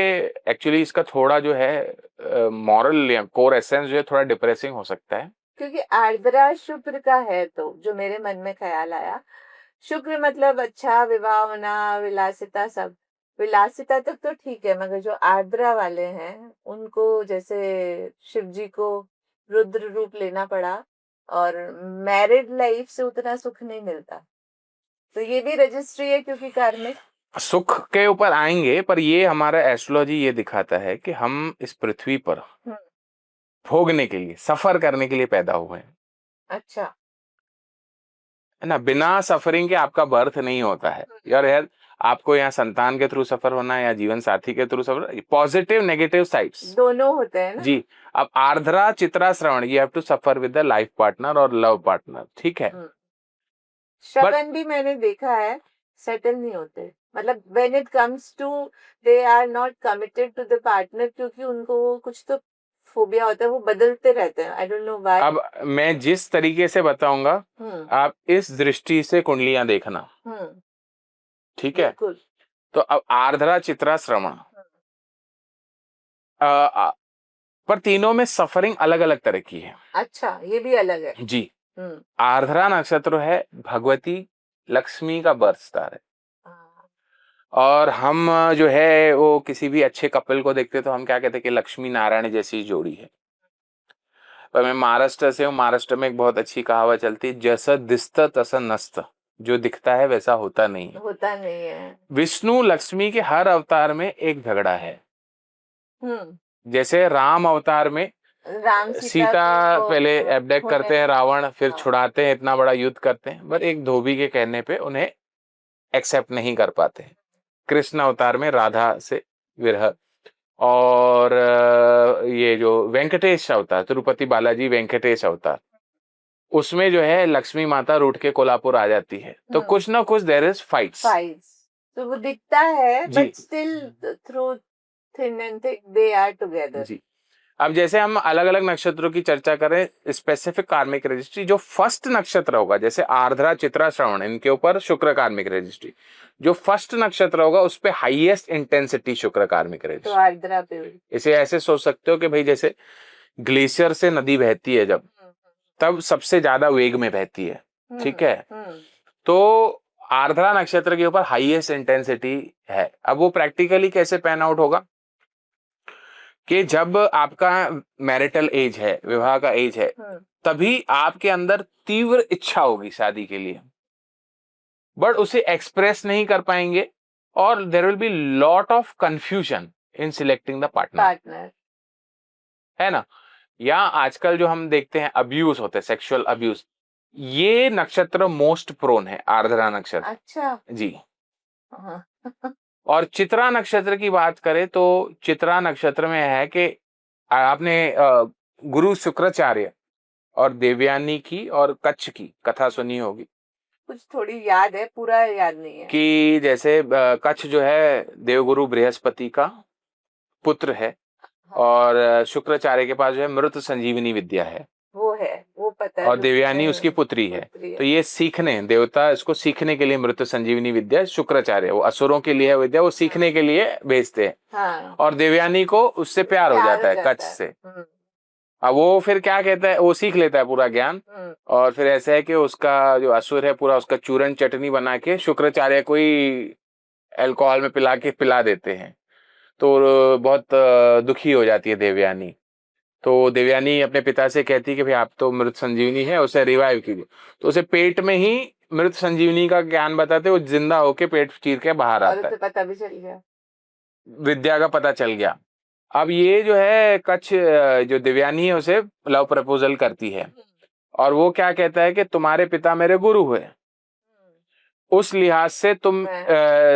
एक्चुअली इसका थोड़ा जो है मॉरल या कोर एसेंस जो है थोड़ा डिप्रेसिंग हो सकता है। क्योंकि आर्द्रा शुक्र का है, तो जो मेरे मन में ख्याल आया, शुक्र मतलब अच्छा, विवाह होना, विलासिता, सब विलासिता तक तो ठीक है, मगर जो आर्द्रा वाले हैं उनको जैसे शिव जी को रुद्र रूप लेना पड़ा, और मैरिड लाइफ से उतना सुख नहीं मिलता, तो ये भी रजिस्ट्री है क्योंकि कार्मिक। सुख के ऊपर आएंगे, पर ये हमारा एस्ट्रोलॉजी ये दिखाता है कि हम इस पृथ्वी पर भोगने के लिए, सफर करने के लिए पैदा हुए हैं। अच्छा। है ना, बिना सफरिंग के आपका बर्थ नहीं होता है यार आपको यहाँ संतान के थ्रू सफर होना है या जीवन साथी के through suffer, positive negative sides दोनों होते हैं ना जी। अब Ardra Chitra Shravan, you have to suffer with the life partner और लव पार्टनर, ठीक है। श्रवण भी मैंने देखा है, सेटल नहीं होते, मतलब when it comes to, they are not committed to the partner, क्योंकि उनको कुछ तो फोबिया होता है, वो बदलते रहते हैं, आई डोंट नो व्हाई। अब मैं जिस तरीके से बताऊंगा, आप इस दृष्टि से कुंडलियां देखना, ठीक है। बिल्कुल। तो अब आर्द्रा चित्रा श्रवण, पर तीनों में सफरिंग अलग अलग तरह की है। अच्छा, ये भी अलग है जी। आर्द्रा नक्षत्र है भगवती लक्ष्मी का बर्थ स्टार है, और हम जो है वो किसी भी अच्छे कपल को देखते तो हम क्या कहते हैं कि लक्ष्मी नारायण जैसी जोड़ी है। पर मैं महाराष्ट्र से हूँ, महाराष्ट्र में एक बहुत अच्छी कहावत चलती है, जैसा दिस्त तसा नस्त, जो दिखता है वैसा होता नहीं है। होता नहीं है। विष्णु लक्ष्मी के हर अवतार में एक झगड़ा है। जैसे राम अवतार में राम सीता पहले एब्डेक्ट करते हैं रावण, फिर हाँ। छुड़ाते हैं, इतना बड़ा युद्ध करते हैं, बट एक धोबी के कहने पे उन्हें एक्सेप्ट नहीं कर पाते। कृष्ण अवतार में राधा से विरह, और ये जो वेंकटेश अवतार, तिरुपति बालाजी वेंकटेश अवतार, उसमें जो है लक्ष्मी माता रूठ के कोल्हापुर आ जाती है, तो कुछ ना कुछ देयर इज फाइट्स। तो वो दिखता है, but still through thin and thick they are together जी। अब जैसे हम अलग अलग नक्षत्रों की चर्चा करें, स्पेसिफिक कार्मिक रजिस्ट्री, जो फर्स्ट नक्षत्र होगा, जैसे आर्द्रा चित्रा श्रवण, इनके ऊपर शुक्र कार्मिक रजिस्ट्री, जो फर्स्ट नक्षत्र होगा उस पे हाईएस्ट इंटेंसिटी शुक्र कार्मिक रजिस्ट्री। तो आर्द्रा पे इसे ऐसे सोच सकते हो कि भाई जैसे ग्लेशियर से नदी बहती है जब, तब सबसे ज्यादा वेग में बहती है, ठीक है। तो आर्द्रा नक्षत्र के ऊपर हाईएस्ट इंटेंसिटी है। अब वो प्रैक्टिकली कैसे पैन आउट होगा कि जब आपका मैरिटल एज है, विवाह का एज है, तभी आपके अंदर तीव्र इच्छा होगी शादी के लिए, बट उसे एक्सप्रेस नहीं कर पाएंगे, और there will be lot of confusion in selecting the partner, है ना। या आजकल जो हम देखते हैं अब्यूज होते हैं, सेक्सुअल अब्यूज, ये नक्षत्र मोस्ट प्रोन है, आर्द्रा नक्षत्र। अच्छा जी। और चित्रा नक्षत्र की बात करें तो चित्रा नक्षत्र में है कि आपने गुरु शुक्राचार्य और देवयानी की और कच्छ की कथा सुनी होगी, कुछ थोड़ी याद है, पूरा याद नहीं है। कि जैसे कच्छ जो है देवगुरु बृहस्पति का पुत्र है, और शुक्राचार्य के पास जो है मृत संजीवनी विद्या है, वो पता है, और देवयानी उसकी पुत्री है। तो ये सीखने, देवता इसको सीखने के लिए मृत संजीवनी विद्या शुक्राचार्य, वो असुरों के लिए है विद्या, वो सीखने के लिए भेजते हैं। और देवयानी को उससे प्यार हो जाता है कच्छ से। अब वो फिर क्या कहता है, वो सीख लेता है पूरा ज्ञान, और फिर ऐसा है कि उसका जो असुर है पूरा उसका चूरन चटनी बना के शुक्राचार्य को ही अल्कोहल में पिला देते हैं। तो बहुत दुखी हो जाती है देवयानी। तो देवयानी अपने पिता से कहती है कि भाई आप तो मृत संजीवनी है, उसे रिवाइव कीजिए। तो उसे पेट में ही मृत संजीवनी का ज्ञान बताते, वो जिंदा होके पेट चीर के बाहर आता है। पता भी चल गया, विद्या का पता चल गया। अब ये जो है कच्छ, जो देवयानी है उसे लव प्रपोजल करती है, और वो क्या कहता है कि तुम्हारे पिता मेरे गुरु है, उस लिहाज से तुम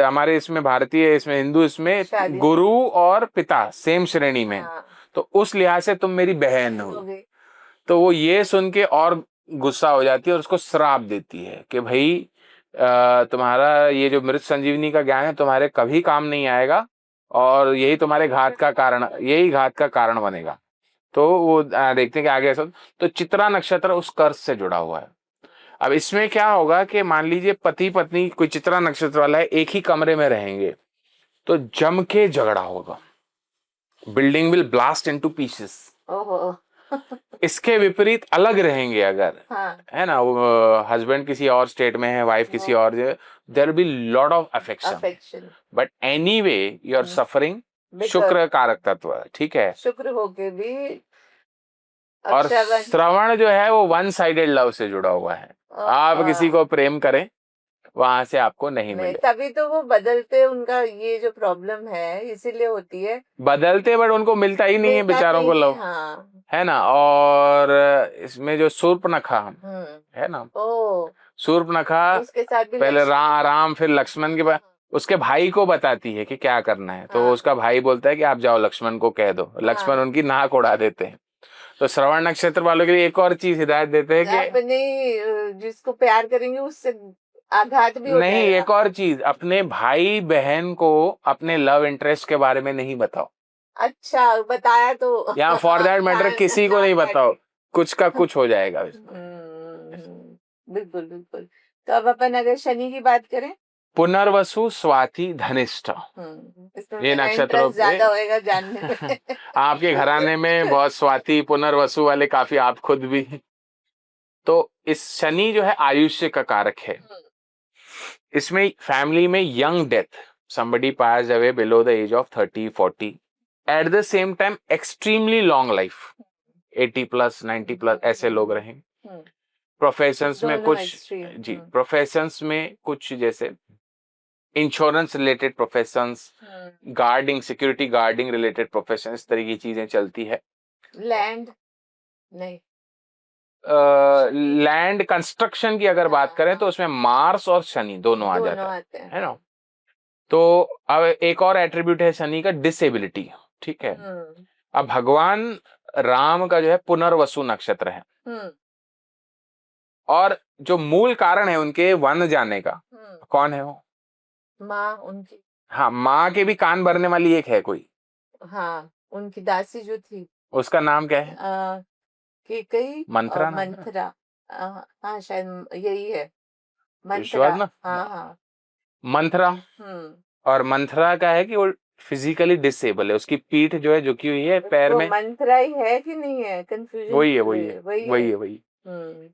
हमारे इसमें भारतीय, इसमें हिंदू, इसमें गुरु और पिता सेम श्रेणी में, तो उस लिहाज से तुम मेरी बहन हो। तो वो ये सुन के और गुस्सा हो जाती है और उसको श्राप देती है कि भाई तुम्हारा ये जो मृत संजीवनी का ज्ञान है तुम्हारे कभी काम नहीं आएगा, और यही तुम्हारे घात का कारण बनेगा। तो वो देखते हैं कि आगे ऐसा। तो चित्रा नक्षत्र उस कर्ज से जुड़ा हुआ है। अब इसमें क्या होगा कि मान लीजिए पति पत्नी कोई चित्रा नक्षत्र वाला है, एक ही कमरे में रहेंगे तो जम के झगड़ा होगा, building will blast into pieces. ओहो। इसके विपरीत अलग रहेंगे अगर, हाँ। है ना, वो हस्बैंड किसी और स्टेट में है, वाइफ किसी और, there will be lot of affection, but anyway you are suffering Shukra कारक तत्व, ठीक है, शुक्र होके भी और श्रवण जो है वो वन साइडेड लव से जुड़ा हुआ है। आप किसी को प्रेम करें वहां से आपको नहीं मिले, तभी तो वो बदलते, उनका ये जो प्रॉब्लम है इसीलिए होती है, बदलते, बट उनको मिलता ही नहीं है बेचारों को लव। हाँ। है ना। और इसमें जो शूर्पणखा है ना, शूर्पणखा उसके साथ भी पहले राम फिर लक्ष्मण के बाद उसके भाई को बताती है कि क्या करना है, तो उसका भाई बोलता है कि आप जाओ लक्ष्मण को कह दो, लक्ष्मण उनकी नाक उड़ा देते हैं। तो श्रवण नक्षत्र वालों के लिए एक और चीज हिदायत देते हैं कि अपने जिसको प्यार करेंगे उससे आघात भी हो नहीं, एक और चीज, अपने भाई बहन को अपने लव इंटरेस्ट के बारे में नहीं बताओ। अच्छा, बताया तो या फॉर दैट मैटर किसी को नहीं बताओ, कुछ का कुछ हो जाएगा। बिल्कुल बिल्कुल। तो अब अपन अगर शनि की बात करें, पुनर्वसु, स्वाति, धनिष्ठ, ये नक्षत्रों पे ज्यादा होएगा जानने में। आपके घराने में बहुत स्वाति पुनर्वसु वाले काफी, आप खुद भी। तो इस शनि जो है आयुष्य का कारक है। इसमें फैमिली में young death, somebody passed away below the age of 30 40, at the same time extremely long life, 80 plus 90 plus ऐसे लोग रहेंगे। प्रोफेशंस में कुछ, जी, प्रोफेशंस में कुछ जैसे insurance related professions, guarding, security guarding related profession, इस तरह की चीजें चलती है। लैंड नहीं, लैंड कंस्ट्रक्शन की अगर बात करें तो उसमें मार्स और शनि दोनों आ जाते हैं, है ना। तो अब एक और एट्रीब्यूट है शनि का, डिसेबिलिटी, ठीक है। अब भगवान राम का जो है पुनर्वसु नक्षत्र है, और जो मूल कारण है उनके वन जाने का, कौन है वो? माँ उनकी। हाँ, माँ के भी कान भरने वाली एक है कोई, हाँ, उनकी दासी जो थी, उसका नाम क्या है? कैकेयी, मंथरा, मंथरा। हाँ शायद यही है, मंथरा ना। हाँ। मंथरा। और मंथरा का है कि वो फिजिकली डिसेबल है, उसकी पीठ जो है झुकी हुई है, पैर में। मंथरा ही है कि नहीं है, कंफ्यूजन। वही है।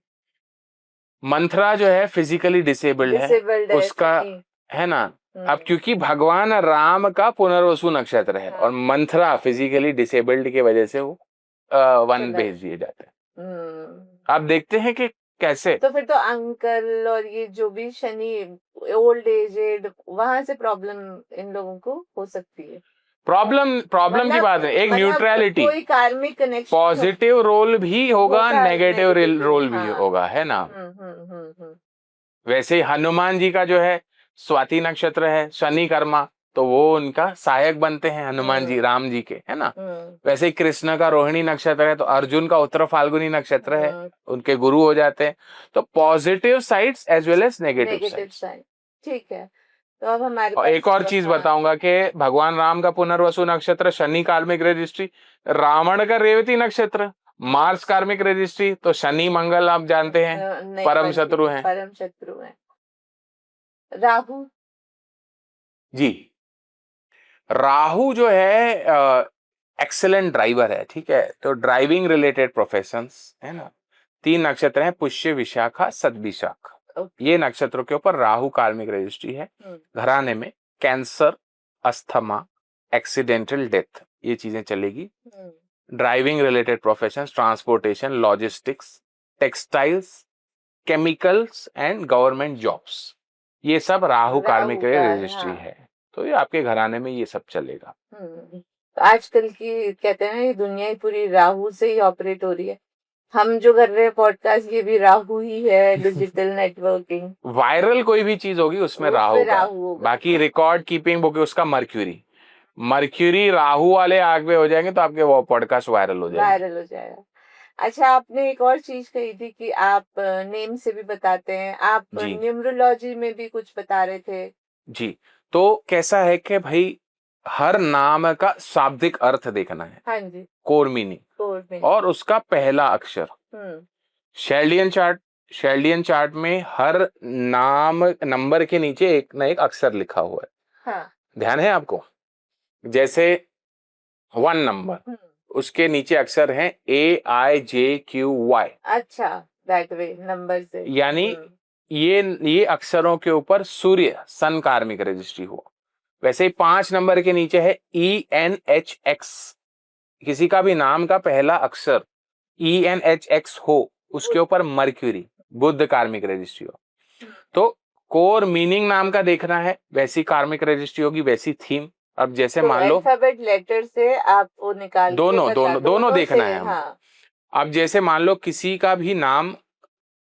मंथरा जो है फिजिकली डिसेबल्ड है, उसका, है ना। अब क्योंकि भगवान राम का पुनर्वसु नक्षत्र है और मंथरा फिजिकली डिसेबल्ड की वजह से वो वन भेज दिए जाते हैं। आप देखते हैं कि कैसे, तो फिर तो अंकल और ये जो भी शनि ओल्ड एजेड, वहां से प्रॉब्लम इन लोगों को हो सकती है। प्रॉब्लम की बात है, एक न्यूट्रलिटी, कोई कार्मिक कनेक्शन, पॉजिटिव रोल भी होगा, नेगेटिव रोल भी होगा, है ना। वैसे हनुमान जी का जो है स्वाति नक्षत्र है, शनि कर्मा, तो वो उनका सहायक बनते हैं हनुमान जी, राम जी के, है ना। वैसे ही कृष्ण का रोहिणी नक्षत्र है, तो अर्जुन का उत्तर फाल्गुनी नक्षत्र है, उनके गुरु हो जाते हैं। तो positive sides as well as negative sides, ठीक है। तो अब हमारे एक और चीज बताऊंगा कि भगवान राम का पुनर्वसु नक्षत्र, शनि कार्मिक रजिस्ट्री, रावण का रेवती नक्षत्र, मार्स कार्मिक रजिस्ट्री, तो शनि मंगल आप जानते हैं परम शत्रु हैं। राहु, जी, राहु जो है एक्सेलेंट ड्राइवर है, ठीक है। तो ड्राइविंग रिलेटेड प्रोफेशंस, है ना। 3 नक्षत्र हैं, पुष्य, विशाखा, सद्विशाख, ये नक्षत्रों के ऊपर राहु कार्मिक रजिस्ट्री है। घराने में कैंसर, अस्थमा, एक्सीडेंटल डेथ, ये चीजें चलेगी। Driving related professions, transportation, logistics, textiles, chemicals and government jobs, ये सब राहु कार्मिक रजिस्ट्री है। तो ये आपके घराने में ये सब चलेगा। तो आजकल की कहते हैं ये दुनिया ही पूरी राहु से ही ऑपरेट हो रही है। हम जो कर रहे हैं पॉडकास्ट, ये भी राहु ही है, डिजिटल नेटवर्किंग। वायरल कोई भी चीज होगी उसमें राहु का, बाकी रिकॉर्ड कीपिंग होगी उसका मर्क्यूरी राहु वाले आग में हो जाएंगे तो आपके वो पॉडकास्ट वायरल हो जाएगा। अच्छा, आपने एक और चीज कही थी कि आप नेम से भी बताते हैं, आप न्यूमरोलॉजी में भी कुछ बता रहे थे। जी, तो कैसा है कि भाई हर नाम का शाब्दिक अर्थ देखना है। हाँ जी, कोर मीनिंग और उसका पहला अक्षर। शेल्डियन चार्ट शेल्डियन चार्ट में हर नाम नंबर के नीचे एक ना एक अक्षर लिखा हुआ है। हाँ। ध्यान है आपको? जैसे 1 नंबर, उसके नीचे अक्षर हैं AIJQY। अच्छा, दैट वे नंबर से। यानी ये अक्षरों के ऊपर सूर्य सन कार्मिक रजिस्ट्री हुआ। वैसे ही 5 नंबर के नीचे है ENHX। किसी का भी नाम का पहला अक्षर ENHX हो, उसके ऊपर मर्क्यूरी बुध कार्मिक रजिस्ट्री हो। तो कोर मीनिंग नाम का देखना है, वैसी कार्मिक रजिस्ट्री होगी, वैसी थीम। अब जैसे तो मान लो अल्फाबेट लेटर से आप वो निकाल के दोनों बता दोनों दोनों देखना से, है हमें। हाँ। अब जैसे मान लो किसी का भी नाम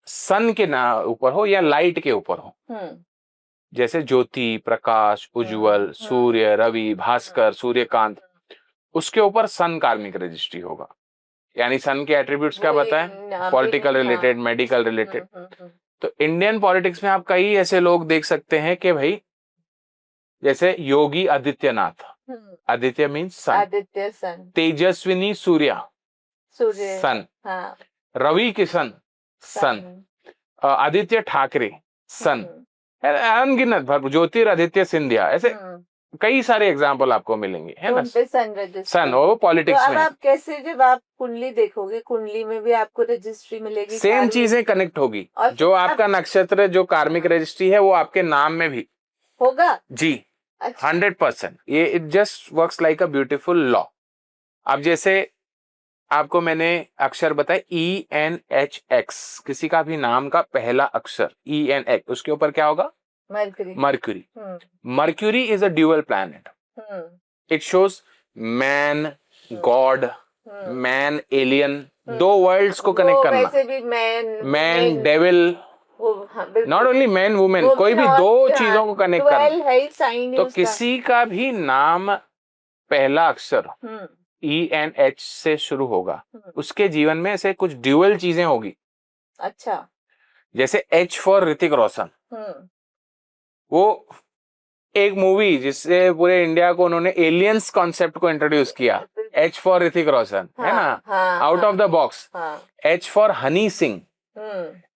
सन के ना ऊपर हो या लाइट के ऊपर हो, जैसे ज्योति, प्रकाश, उज्जवल, सूर्य, रवि, भास्कर, सूर्यकांत, उसके ऊपर सन कार्मिक रजिस्ट्री होगा। यानी सन के एट्रीब्यूट्स क्या बताएं? Political related, medical related. तो इंडियन पॉलिटिक्स में आप कई ऐसे लोग देख सकते हैं कि भाई जैसे योगी आदित्यनाथ, आदित्य मीन्स सन, आदित्य सन। तेजस्विनी सूर्या, सूर्य सन। हाँ। रवि किशन सन। आदित्य ठाकरे सन। अनगिनत ज्योतिरादित्य सिंधिया, ऐसे कई सारे एग्जाम्पल आपको मिलेंगे, है ना? सन वो पॉलिटिक्स में। अब आप कैसे, जब आप कुंडली देखोगे, कुंडली में भी आपको रजिस्ट्री मिलेगी, सेम चीजें कनेक्ट होगी। जो आपका नक्षत्र, जो कार्मिक रजिस्ट्री है, वो आपके नाम में भी होगा जी। 100%। ये it just works like a beautiful law. अब जैसे आपको मैंने अक्षर बताए ENHX, किसी का भी नाम का पहला अक्षर ENX, उसके ऊपर क्या होगा? Mercury. Mercury. Mercury is a dual planet. It shows man, God, man, alien, दो वर्ल्ड्स को कनेक्ट करना। वैसे भी man, devil, not only man women, कोई भी दो चीजों को कनेक्ट करना। तो किसी का भी नाम पहला अक्षर ENH से शुरू होगा, उसके जीवन में ऐसे कुछ ड्यूअल चीजें होगी। अच्छा। जैसे H फॉर ऋतिक रोशन। वो एक मूवी जिससे पूरे इंडिया को उन्होंने एलियंस कॉन्सेप्ट को इंट्रोड्यूस किया। H फॉर ऋतिक रोशन, है ना? Out of the box. H for Honey Singh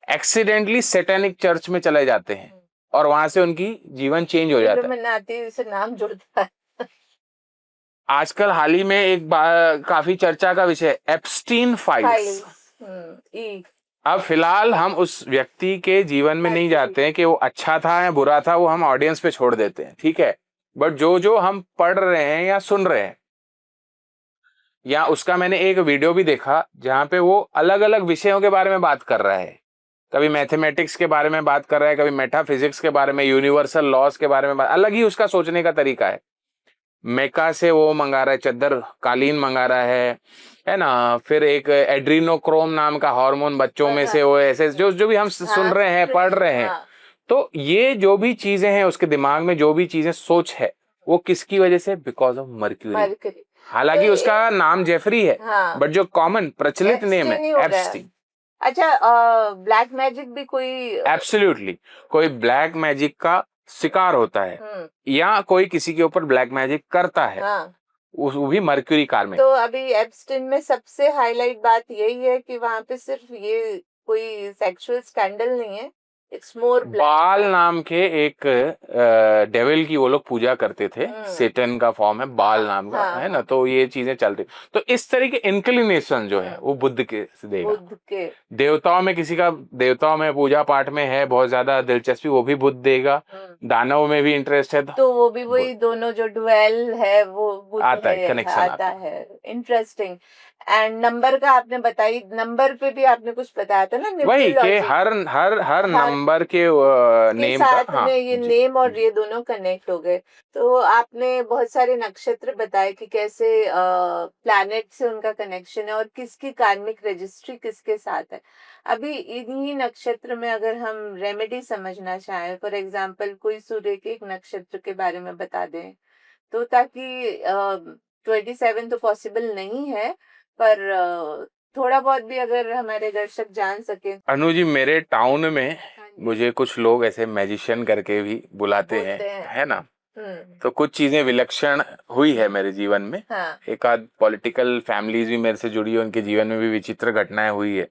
accidentally satanic church में चले जाते हैं और वहां से उनकी जीवन चेंज हो जाता है। नाम जुड़ता है। आजकल हाल ही में एक काफी चर्चा का विषय एप्स्टीन फाइल्स। अब फिलहाल हम उस व्यक्ति के जीवन में नहीं जाते हैं कि वो अच्छा था या बुरा था, वो हम ऑडियंस पे छोड़ देते हैं, ठीक है। बट जो जो हम पढ़ रहे हैं या सुन रहे हैं, या उसका मैंने एक वीडियो भी देखा जहां पे वो अलग अलग विषयों के बारे में बात कर रहा है। कभी मैथमेटिक्स के बारे में बात कर रहा है, कभी मेटाफिजिक्स के बारे में, यूनिवर्सल लॉज के बारे में अलग ही उसका सोचने का तरीका है। मेका से वो मंगा रहा है, चद्दर कालीन मंगा रहा है ना। फिर एक एड्रीनोक्रोम नाम का हार्मोन बच्चों में से वो ऐसे जो जो भी हम सुन रहे हैं, पढ़ रहे हैं। तो ये जो भी चीजें हैं उसके दिमाग में, जो भी चीजें सोच है, वो किसकी वजह से? Because of mercury. हालांकि उसका नाम जेफरी है, बट जो कॉमन प्रचलित नेम है एप्स्टीन। अच्छा, ब्लैक मैजिक भी कोई? एब्सोल्युटली, कोई ब्लैक मैजिक का शिकार होता है या कोई किसी के ऊपर ब्लैक मैजिक करता है, वो भी मर्क्यूरी कार्मिक। तो अभी एप्स्टीन में सबसे हाईलाइट बात यही है कि वहां पे सिर्फ ये कोई सेक्सुअल स्कैंडल नहीं है, इट्स मोर बाल नाम के एक डेविल की वो लोग पूजा करते थे। सेटन का फॉर्म है बाल नाम का, है ना। तो ये चीजें चलती, तो इस तरह के इंक्लिनेशन जो है वो बुद्ध के से देगा। बुद्ध के देवताओं में किसी का देवताओं में पूजा पाठ में है बहुत ज्यादा दिलचस्पी, वो भी बुद्ध देगा। दानव में भी इंटरेस्ट है तो वो भी वही दोनों जो डुएल है वो बुद्ध आता है, कनेक्शन आता है। इंटरेस्टिंग। एंड नंबर का आपने बताई, नंबर पे भी आपने कुछ बताया था ना, वही कि हर नंबर के नेम साथ का, में ये नेम और ये दोनों कनेक्ट हो गए। तो आपने बहुत सारे नक्षत्र बताए कि कैसे प्लैनेट से उनका कनेक्शन है और किसकी कार्मिक रजिस्ट्री किसके साथ है। अभी इन्हीं नक्षत्र में अगर हम रेमेडी समझना चाहें, फॉर एग्जांपल कोई सूर्य के एक नक्षत्र के बारे में बता दें, तो ताकि 27 तो पॉसिबल नहीं है, पर थोड़ा बहुत भी अगर हमारे दर्शक जान सके। अनु जी, मेरे टाउन में मुझे कुछ लोग ऐसे मैजिशियन करके भी बुलाते हैं, है ना। तो कुछ चीजें विलक्षण हुई है मेरे जीवन में। एक आध पॉलिटिकल फैमिलीज भी मेरे से जुड़ी है, उनके जीवन में भी विचित्र घटनाएं हुई है।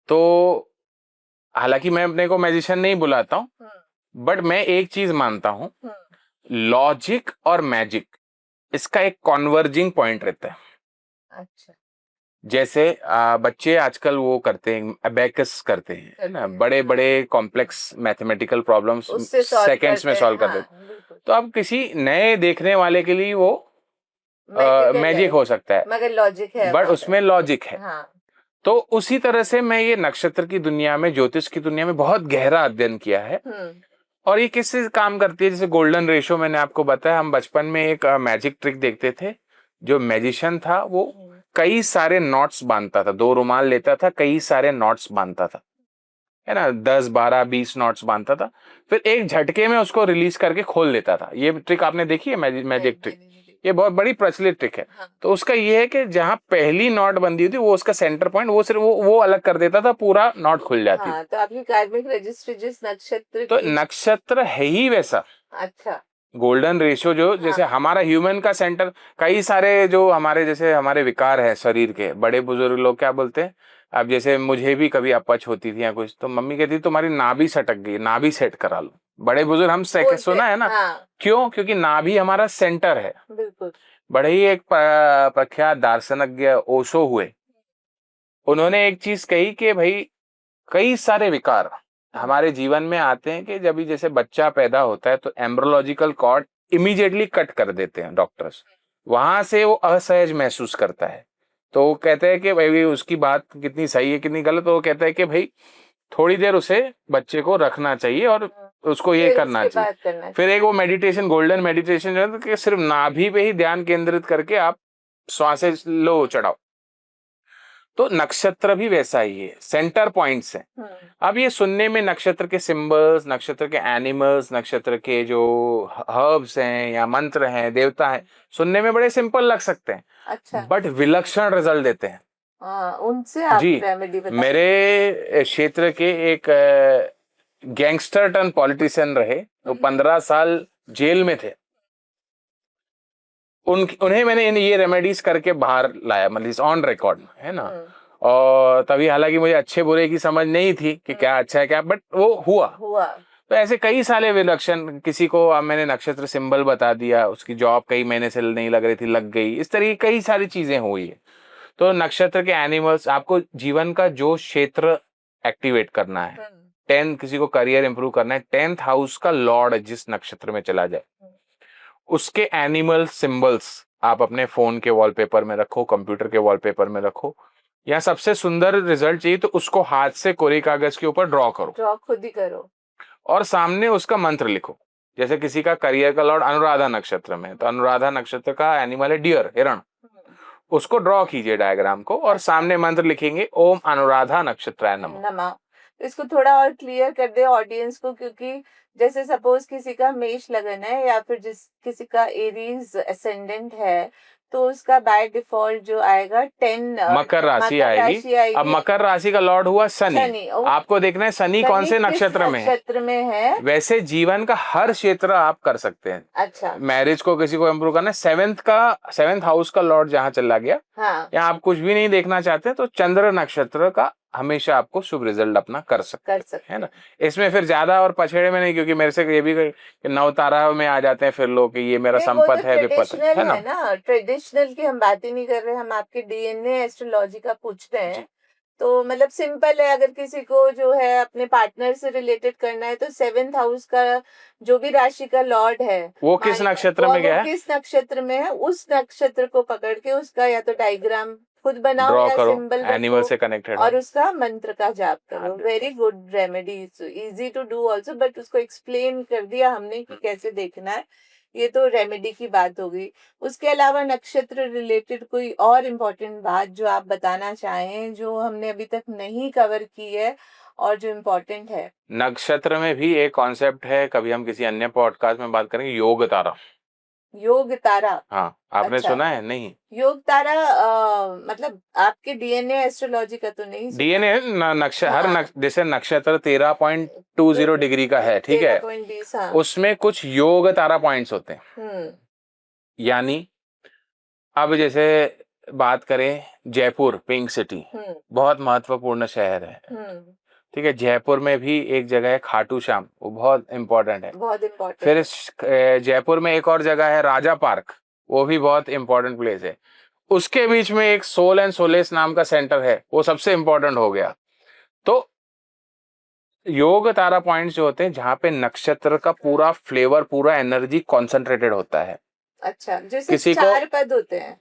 तो हालांकि मैं अपने को मैजिशियन नहीं बुलाता हूँ, बट मैं एक चीज मानता हूँ, लॉजिक और मैजिक इसका एक कॉन्वर्जिंग पॉइंट रहता है। अच्छा। जैसे बच्चे आजकल वो करते हैं, अबेकस करते हैं, है ना, बड़े बड़े कॉम्प्लेक्स मैथमेटिकल प्रॉब्लम्स उससे सॉल्व सेकंड्स में करते हैं, सॉल्व कर हाँ देते। बिल्कुल। तो अब किसी नए देखने वाले के लिए वो मैजिकल है मैजिक हो सकता है, मगर लॉजिक है बट वहां पे। उसमें लॉजिक है। हाँ। तो उसी तरह से मैं ये नक्षत्र की दुनिया में, ज्योतिष की दुनिया में बहुत गहरा अध्ययन किया है। और ये किससे काम करती है, जैसे गोल्डन रेशो मैंने आपको बताया, हम बचपन में एक मैजिक ट्रिक देखते थे। जो मैजिशियन था वो कई सारे नॉट्स बांधता था, 2 रुमाल लेता था, कई सारे नॉट्स बांधता था, है ना, 10 12 20 नॉट्स बांधता था, फिर एक झटके में उसको रिलीज करके खोल देता था। ये ट्रिक आपने देखी है, मैजिक ट्रिक? ये बहुत बड़ी प्रचलित ट्रिक है। हाँ। तो उसका ये है कि जहां पहली नॉट बंधी हुई थी वो उसका सेंटर पॉइंट, वो सिर्फ वो अलग कर देता था, पूरा नॉट खुल जाती हाँ, तो आपकी कार्मिक रजिस्ट्री जिस नक्षत्र तो की। नक्षत्र है ही वैसा। अच्छा। गोल्डन रेशियो जो, जैसे हमारा ह्यूमन का सेंटर, कई सारे जो हमारे जैसे हमारे विकार है शरीर के, बड़े बुजुर्ग लोग क्या बोलते हैं, अब जैसे मुझे भी कभी अपच होती थी या कुछ, तो मम्मी कहती तुम्हारी नाभि सटक गई, नाभि सेट करा लो। बड़े बुजुर्ग हम सुना है ना। हाँ। क्यों? क्योंकि नाभि हमारा सेंटर है। बिल्कुल। बड़े ही एक प्रख्यात दार्शनिक ओशो हुए, उन्होंने एक चीज कही कि भाई कई सारे विकार हमारे जीवन में आते हैं कि जब भी जैसे बच्चा पैदा होता है तो एम्ब्रोलॉजिकल कॉर्ड इमीडिएटली कट कर देते हैं डॉक्टर्स, वहां से वो असहज महसूस करता है। तो वो कहते हैं कि भाई उसकी बात कितनी सही है कितनी गलत, तो वो कहता है कि भाई थोड़ी देर उसे बच्चे को रखना चाहिए और उसको ये करना चाहिए। फिर एक वो मेडिटेशन, गोल्डन मेडिटेशन जो है कि सिर्फ नाभि पे ही ध्यान केंद्रित करके आप श्वास लो चढ़ाओ। तो नक्षत्र भी वैसा ही है, सेंटर पॉइंट्स हैं। अब ये सुनने में नक्षत्र के सिंबल्स, नक्षत्र के एनिमल्स, नक्षत्र के जो हर्ब्स हैं या मंत्र हैं, देवता हैं, सुनने में बड़े सिंपल लग सकते हैं। अच्छा। बट विलक्षण रिजल्ट देते हैं। उनसे आप जी, रेमेडी बताइए। मेरे क्षेत्र के एक गैंगस्टर टर्न पॉलिटिशियन रहे, वो 15 साल जेल में थे। उन्हें मैंने ये रेमेडीज करके बाहर लाया, मतलब ऑन रिकॉर्ड, है ना। और तभी हालांकि मुझे अच्छे बुरे की समझ नहीं थी कि क्या अच्छा है क्या, बट वो हुआ। तो ऐसे कई सारे विलक्षण, किसी को मैंने नक्षत्र सिंबल बता दिया, उसकी जॉब कई महीने से नहीं लग रही थी, लग गई, इस तरह की कई सारी चीजें हुई है। तो नक्षत्र के एनिमल्स, आपको जीवन का जो क्षेत्र एक्टिवेट करना है, 10 किसी को करियर इंप्रूव करना है, 10th हाउस का लॉर्ड जिस नक्षत्र में चला जाए उसके एनिमल सिंबल्स आप अपने फोन के वॉलपेपर में रखो, कंप्यूटर के वॉलपेपर में रखो, या सबसे सुंदर रिजल्ट चाहिए तो उसको हाथ से कोरे कागज के ऊपर ड्रॉ करो, ड्रॉ खुद ही करो, और सामने उसका मंत्र लिखो। जैसे किसी का करियर का लॉर्ड अनुराधा नक्षत्र में, तो अनुराधा नक्षत्र का एनिमल है डियर, हिरण, उसको ड्रॉ कीजिए डायग्राम को, और सामने मंत्र लिखेंगे ओम अनुराधा नक्षत्राय नमः। इसको थोड़ा और क्लियर कर दे ऑडियंस को, क्योंकि जैसे सपोज किसी का मेष लगन है या फिर किसी का एरीज असेंडेंट है, तो उसका बाय डिफॉल्ट जो आएगा 10 मकर राशि आएगी। अब मकर राशि का लॉर्ड हुआ शनि। आपको देखना है शनि कौन से नक्षत्र में है। वैसे जीवन का हर क्षेत्र आप कर सकते हैं। अच्छा। मैरिज को किसी को इम्प्रूव करना है, 7th हाउस का लॉर्ड जहाँ चला गया, या आप कुछ भी नहीं देखना चाहते तो चंद्र नक्षत्र का हमेशा आपको शुभ रिजल्ट अपना कर सकते है ना। इसमें फिर ज्यादा और पछेड़े में नहीं, क्योंकि मेरे से ये भी नवतारा में आ जाते हैं फिर लोग कि ये मेरा संपत है, विपत है ना। ट्रेडिशनल की हम बात ही नहीं कर रहे, हम आपके डीएनए एस्ट्रोलॉजी का पूछ रहे हैं। तो मतलब सिंपल है, अगर किसी को जो है अपने पार्टनर से रिलेटेड करना है तो 7th हाउस का जो भी राशि का लॉर्ड है वो किस नक्षत्र में गया है, किस नक्षत्र में है, उस नक्षत्र को पकड़ के उसका या तो डायग्राम खुद बनाओ ड्रॉ या करो, सिंबल एनिमल से कनेक्टेड और उसका मंत्र का जाप करो। Very good remedy, easy to do also, but उसको एक्सप्लेन कर दिया हमने कि कैसे देखना है। ये तो रेमेडी की बात हो गई। उसके अलावा नक्षत्र रिलेटेड कोई और इम्पोर्टेंट बात जो आप बताना चाहें, जो हमने अभी तक नहीं कवर की है और जो इम्पोर्टेंट है? नक्षत्र में भी एक कॉन्सेप्ट है, कभी हम किसी अन्य पॉडकास्ट में बात करेंगे, योग तारा। योग तारा? हाँ, आपने सुना है? नहीं। योग तारा मतलब आपके डीएनए एस्ट्रोलॉजी का तो नहीं? डीएनए हर जैसे नक्षत्र 13.20 डिग्री का है, ठीक है, 13.20, हाँ। उसमें कुछ योग तारा पॉइंट्स होते हैं। यानी अब जैसे बात करें जयपुर, पिंक सिटी, बहुत महत्वपूर्ण शहर है। ठीक है, जयपुर में भी एक जगह है खाटू श्याम, वो बहुत इंपॉर्टेंट है। बहुत इम्पोर्टेंट फिर है। जयपुर में एक और जगह है राजा पार्क, वो भी बहुत इंपॉर्टेंट प्लेस है। उसके बीच में एक सोल एंड सोलेस नाम का सेंटर है, वो सबसे इंपॉर्टेंट हो गया। तो योग तारा पॉइंट्स जो होते हैं जहाँ पे नक्षत्र का पूरा फ्लेवर, पूरा एनर्जी कॉन्सेंट्रेटेड होता है। अच्छा, जैसे किसी को 4 पद होते हैं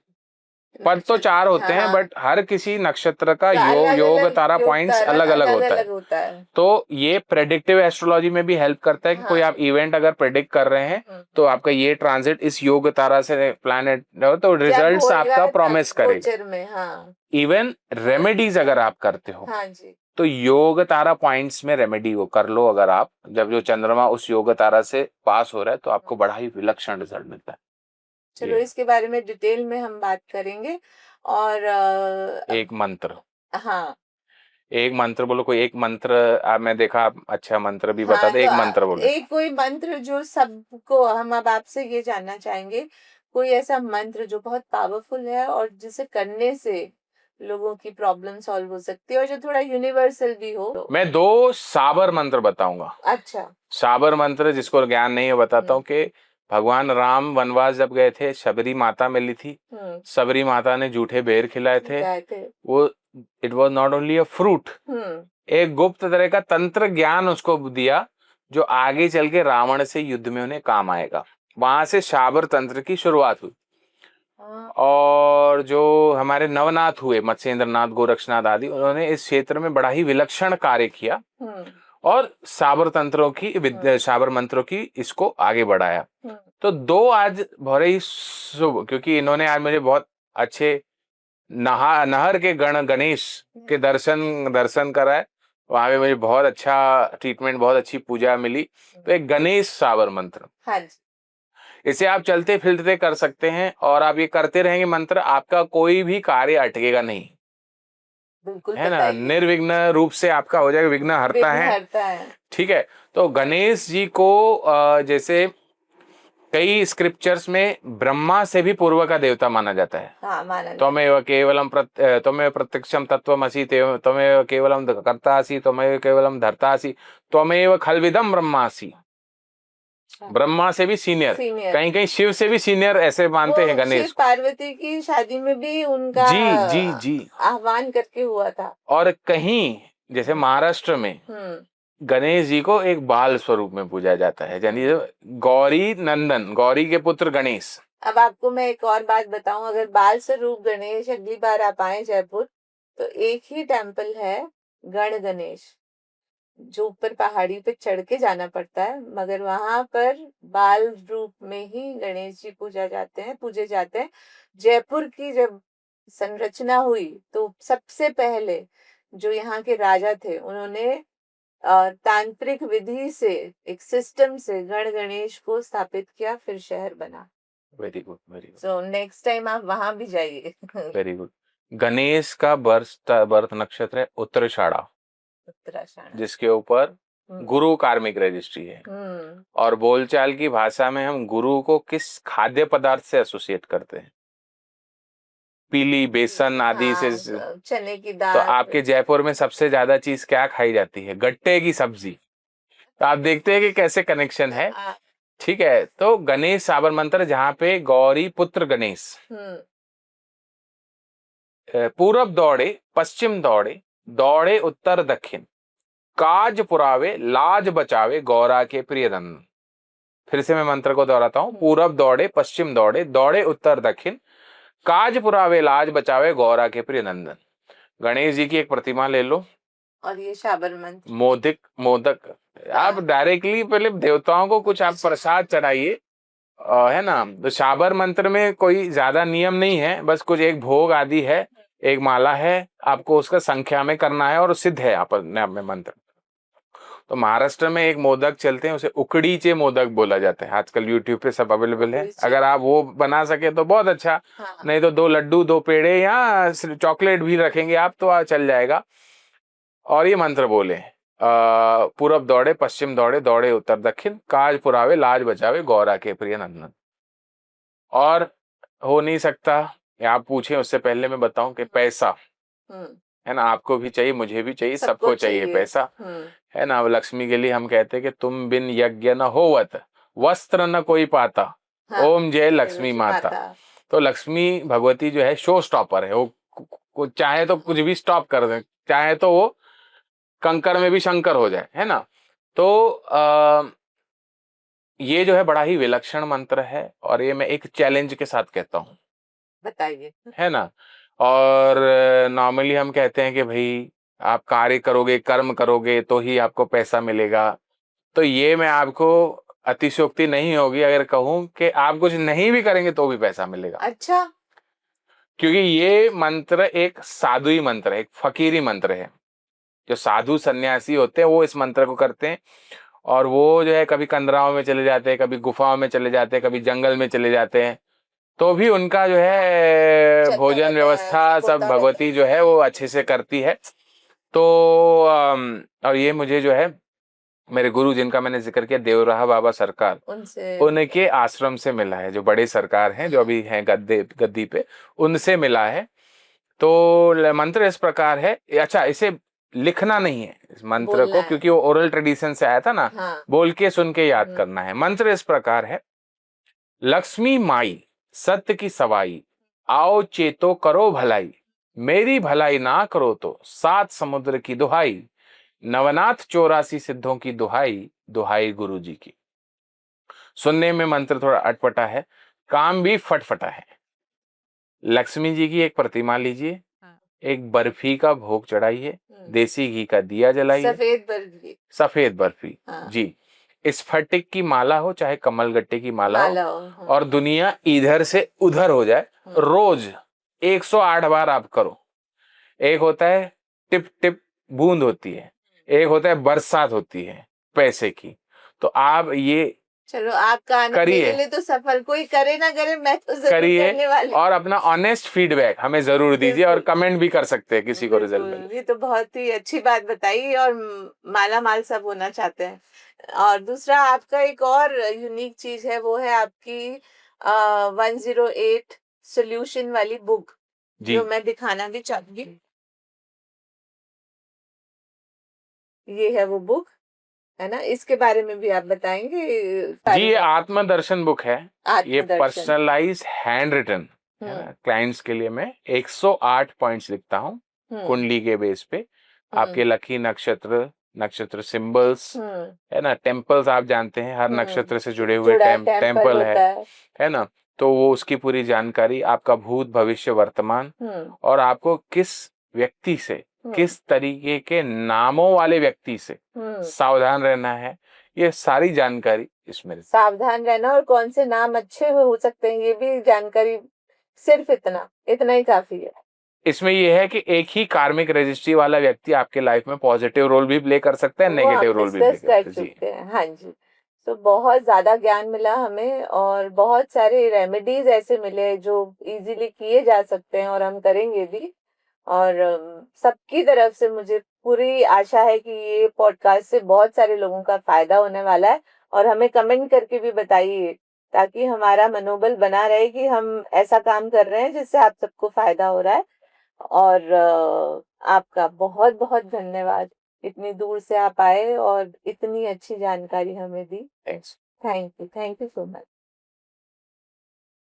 पद तो 4 होते हैं, हाँ, बट हर किसी नक्षत्र का तो योग अलग-अलग तारा योग पॉइंट्स तारा अलग अलग होता है। अलग-अलग होता है। तो ये प्रेडिक्टिव एस्ट्रोलॉजी में भी हेल्प करता है कि कोई हाँ। आप इवेंट अगर प्रेडिक्ट कर रहे हैं तो आपका ये ट्रांजिट इस योग तारा से प्लैनेट तो जब रिजल्ट्स होगा आपका तब प्रॉमिस करेगा। गोचर में, हाँ। इवन रेमेडीज अगर आप करते हो हाँ जी। तो योग तारा पॉइंट्स में रेमेडी वो कर लो, अगर आप जब जो चंद्रमा उस योग तारा से पास हो रहा है तो आपको बड़ा ही विलक्षण रिजल्ट मिलता है। चलो इसके बारे में डिटेल में हम बात करेंगे। और एक मंत्र, हाँ, एक मंत्र बोलो, कोई एक मंत्र। मैं देखा आप अच्छा मंत्र भी बता हाँ, दे, तो एक मंत्र बोलो। एक कोई मंत्र जो सबको, हम अब आपसे ये जानना चाहेंगे, कोई ऐसा मंत्र जो बहुत पावरफुल है और जिसे करने से लोगों की प्रॉब्लम सॉल्व हो सकती है और जो थोड़ा यूनिवर्सल भी हो। मैं 2 साबर मंत्र बताऊंगा। अच्छा। साबर मंत्र, जिसको ज्ञान नहीं है बताता हूँ कि भगवान राम वनवास जब गए थे, शबरी माता मिली थी, शबरी माता ने जूठे बेर खिलाए थे। वो it was not only a fruit, एक गुप्त तरह का तंत्र ज्ञान उसको दिया जो आगे चल के रावण से युद्ध में उन्हें काम आएगा। वहां से साबर तंत्र की शुरुआत हुई। और जो हमारे नवनाथ हुए, मत्स्येंद्र नाथ, गोरक्षनाथ आदि, उन्होंने इस क्षेत्र में बड़ा ही विलक्षण कार्य किया और साबर तंत्रों की साबर मंत्रों की इसको आगे बढ़ाया। तो 2 आज बहुत ही शुभ, क्योंकि इन्होंने आज मुझे बहुत अच्छे नहर के गणेश के दर्शन कराए। वहां पे मुझे बहुत अच्छा ट्रीटमेंट, बहुत अच्छी पूजा मिली। तो एक गणेश साबर मंत्र, हाँ जी, इसे आप चलते फिरते कर सकते हैं और आप ये करते रहेंगे मंत्र, आपका कोई भी कार्य अटकेगा नहीं, बिल्कुल है ना, बताइए। निर्विघ्न रूप से आपका हो जाएगा। विघ्न हरता है, ठीक है। तो गणेश जी को जैसे कई स्क्रिप्चर्स में ब्रह्मा से भी पूर्व का देवता माना जाता है। हाँ, माना त्वमेव केवलम त्वमेव प्रत्यक्षम तत्वमसि, त्वमेव केवलम कर्तासि, त्वमेव केवलम धर्तासि, त्वमेव खलविदम ब्रह्मासि। ब्रह्मा से भी सीनियर, कहीं कहीं शिव से भी सीनियर ऐसे मानते हैं गणेश शिव पार्वती की शादी में भी उनका जी आह्वान करके हुआ था। और कहीं जैसे महाराष्ट्र में गणेश जी को एक बाल स्वरूप में पूजा जाता है, यानी गौरी नंदन, गौरी के पुत्र गणेश। अब आपको मैं एक और बात बताऊं, अगर बाल स्वरूप गणेश अगली बार आप आए जयपुर तो एक ही टेम्पल है गण गणेश, जो ऊपर पहाड़ी पे चढ़ के जाना पड़ता है, मगर वहां पर बाल रूप में ही गणेश जी पूजे जाते हैं। जयपुर की जब संरचना हुई तो सबसे पहले जो यहाँ के राजा थे उन्होंने तांत्रिक विधि से, एक सिस्टम से गण गणेश को स्थापित किया, फिर शहर बना। Very good, very good. So next time आप वहां भी जाइए। Very good. गणेश का बर्थ नक्षत्र है उत्तराषाढ़ा, जिसके ऊपर गुरु कार्मिक रजिस्ट्री है। और बोलचाल की भाषा में हम गुरु को किस खाद्य पदार्थ से एसोसिएट करते हैं? पीली, बेसन आदि से। चने की दाल। तो आपके जयपुर में सबसे ज्यादा चीज क्या खाई जाती है? गट्टे की सब्जी। तो आप देखते हैं कि कैसे कनेक्शन है, ठीक है। तो गणेश साबर मंत्र, जहाँ पे गौरी पुत्र गणेश, पूरब दौड़े पश्चिम दौड़े, दौड़े उत्तर दक्षिण, काज पुरावे लाज बचावे गौरा के प्रिय नंदन। फिर से मैं मंत्र को दोहराता हूँ, पूरब दौड़े पश्चिम दौड़े, दौड़े उत्तर दक्षिण, काज पुरावे लाज बचावे गौरा के प्रिय नंदन। गणेश जी की एक प्रतिमा ले लो और ये साबर मंत्र, मोदक आप डायरेक्टली पहले देवताओं को कुछ आप प्रसाद चढ़ाइए, है ना। तो साबर मंत्र में कोई ज्यादा नियम नहीं है, बस कुछ एक भोग आदि है, एक माला है, आपको उसका संख्या में करना है और सिद्ध है अपने आप में मंत्र। तो महाराष्ट्र में एक मोदक चलते हैं, उसे उकड़ीचे मोदक बोला जाता है। आजकल यूट्यूब पे सब अवेलेबल है, अगर आप वो बना सके तो बहुत अच्छा। नहीं तो 2 लड्डू 2 पेड़े या चॉकलेट भी रखेंगे आप तो चल जाएगा। और ये मंत्र बोले, पूरब दौड़े पश्चिम दौड़े, दौड़े उत्तर दक्षिण, काज पुरावे लाज बचावे गौरा के प्रिय नंदन। और हो नहीं सकता, आप पूछे उससे पहले मैं बताऊं कि पैसा, है ना, आपको भी चाहिए, मुझे भी चाहिए, सबको सबको चाहिए चाहिए। पैसा, है ना। अब लक्ष्मी के लिए हम कहते हैं कि तुम बिन यज्ञ न होवत, वस्त्र न कोई पाता, हाँ, ओम जय जय लक्ष्मी लक्ष्मी माता। माता। तो लक्ष्मी भगवती जो है शो स्टॉपर है, वो चाहे तो कुछ भी स्टॉप कर दे, चाहे तो वो कंकर में भी शंकर हो जाए, है ना। तो ये जो है बड़ा ही विलक्षण मंत्र है, और ये मैं एक चैलेंज के साथ कहता हूँ, बताइए। है ना। और नॉर्मली हम कहते हैं कि भाई आप कार्य करोगे, कर्म करोगे तो ही आपको पैसा मिलेगा। तो ये मैं आपको अतिशयोक्ति नहीं होगी अगर कहूं कि आप कुछ नहीं भी करेंगे तो भी पैसा मिलेगा, अच्छा। क्योंकि ये मंत्र एक साधुई मंत्र है, एक फकीरी मंत्र है। जो साधु सन्यासी होते हैं वो इस मंत्र को करते हैं, और वो जो है कभी कंदराओं में चले जाते हैं, कभी गुफाओं में चले जाते हैं, कभी जंगल में चले जाते हैं, तो भी उनका जो है चलता भोजन रहता है, व्यवस्था सब सब होता रहता भगवती जो है वो अच्छे से करती है। तो और ये मुझे जो है मेरे गुरु जिनका मैंने जिक्र किया, देवराहा बाबा सरकार, उनसे। उनके आश्रम से मिला है, जो बड़े सरकार हैं जो अभी हैं गद्दी पे, उनसे मिला है। तो मंत्र इस प्रकार है। अच्छा, इसे लिखना नहीं है इस मंत्र बोलना को, है। क्योंकि वो ओरल ट्रेडिशन से आया था ना, हाँ। बोल के सुन के याद करना है। मंत्र इस प्रकार है, लक्ष्मी माई सत्य की सवाई, आओ चेतो करो भलाई, मेरी भलाई ना करो तो 7 समुद्र की दुहाई, नवनाथ 84 सिद्धों की दुहाई, दुहाई गुरु जी की। सुनने में मंत्र थोड़ा अटपटा है, काम भी फटफटा है। लक्ष्मी जी की एक प्रतिमा लीजिए, हाँ। एक बर्फी का भोग चढ़ाइए, देसी घी का दिया जलाइए, सफेद बर्फी। सफेद बर्फी हाँ। जी, स्फटिक की माला हो चाहे कमलगट्टे की माला हो, माला हो, हाँ। और दुनिया इधर से उधर हो जाए, रोज 108 बार आप करो। एक होता है टिप टिप बूंद होती है, एक होता है बरसात होती है पैसे की। तो आप ये चलो, आपका आनंद करिए, मेरे लिए तो सफल, कोई करे ना करे मैं तो जरूर करिए, करने वाली। और अपना ऑनेस्ट फीडबैक हमें जरूर दीजिए, और बिल्कुल। कमेंट भी कर सकते हैं किसी को रिजल्ट मिले। बिल्कुल, ये तो बहुत ही अच्छी बात बताई, और माला माल सब होना चाहते हैं। और दूसरा आपका एक और यूनिक चीज है, वो है आपकी 108 सॉल्यूशन वाली बुक, जी जो मैं दिखाना भी चाहूंगी। ये है वो बुक, है ना, इसके बारे में भी आप बताएंगे जी, ये बारे में। आत्मदर्शन बुक है। ये आत्मदर्शन। पर्सनलाइज हैंड रिटन है ना, क्लाइंट्स के लिए मैं 108 पॉइंट्स लिखता हूँ कुंडली के बेस पे, आपके लकी नक्षत्र, नक्षत्र सिंबल्स, है ना, टेम्पल्स आप जानते हैं, हर नक्षत्र से जुड़े हुए जुड़ा टेम्पल टेम्पल होता है ना। तो वो उसकी पूरी जानकारी, आपका भूत भविष्य वर्तमान, और आपको किस व्यक्ति से, किस तरीके के नामों वाले व्यक्ति से सावधान रहना है, ये सारी जानकारी इसमें। सावधान रहना, और कौन से नाम अच्छे हो सकते हैं ये भी जानकारी, सिर्फ इतना इतना ही काफी है। इसमें ये है कि एक ही कार्मिक रजिस्ट्री वाला व्यक्ति आपके लाइफ में पॉजिटिव रोल भी प्ले कर सकता है, वो नेगेटिव हम रोल भी प्ले डिस्कस कर कर सकता है जी। चुके हैं, हाँ जी। तो बहुत ज्यादा ज्ञान मिला हमें, और बहुत सारे रेमेडीज ऐसे मिले जो इजीली किए जा सकते हैं, और हम करेंगे भी। और सबकी तरफ से मुझे पूरी आशा है कि ये पॉडकास्ट से बहुत सारे लोगों का फायदा होने वाला है। और हमें कमेंट करके भी बताइए, ताकि हमारा मनोबल बना रहे कि हम ऐसा काम कर रहे हैं जिससे आप सबको फायदा हो रहा है। और आपका बहुत बहुत धन्यवाद, इतनी दूर से आप आए और इतनी अच्छी जानकारी हमें दी। Thanks. Thank you so much.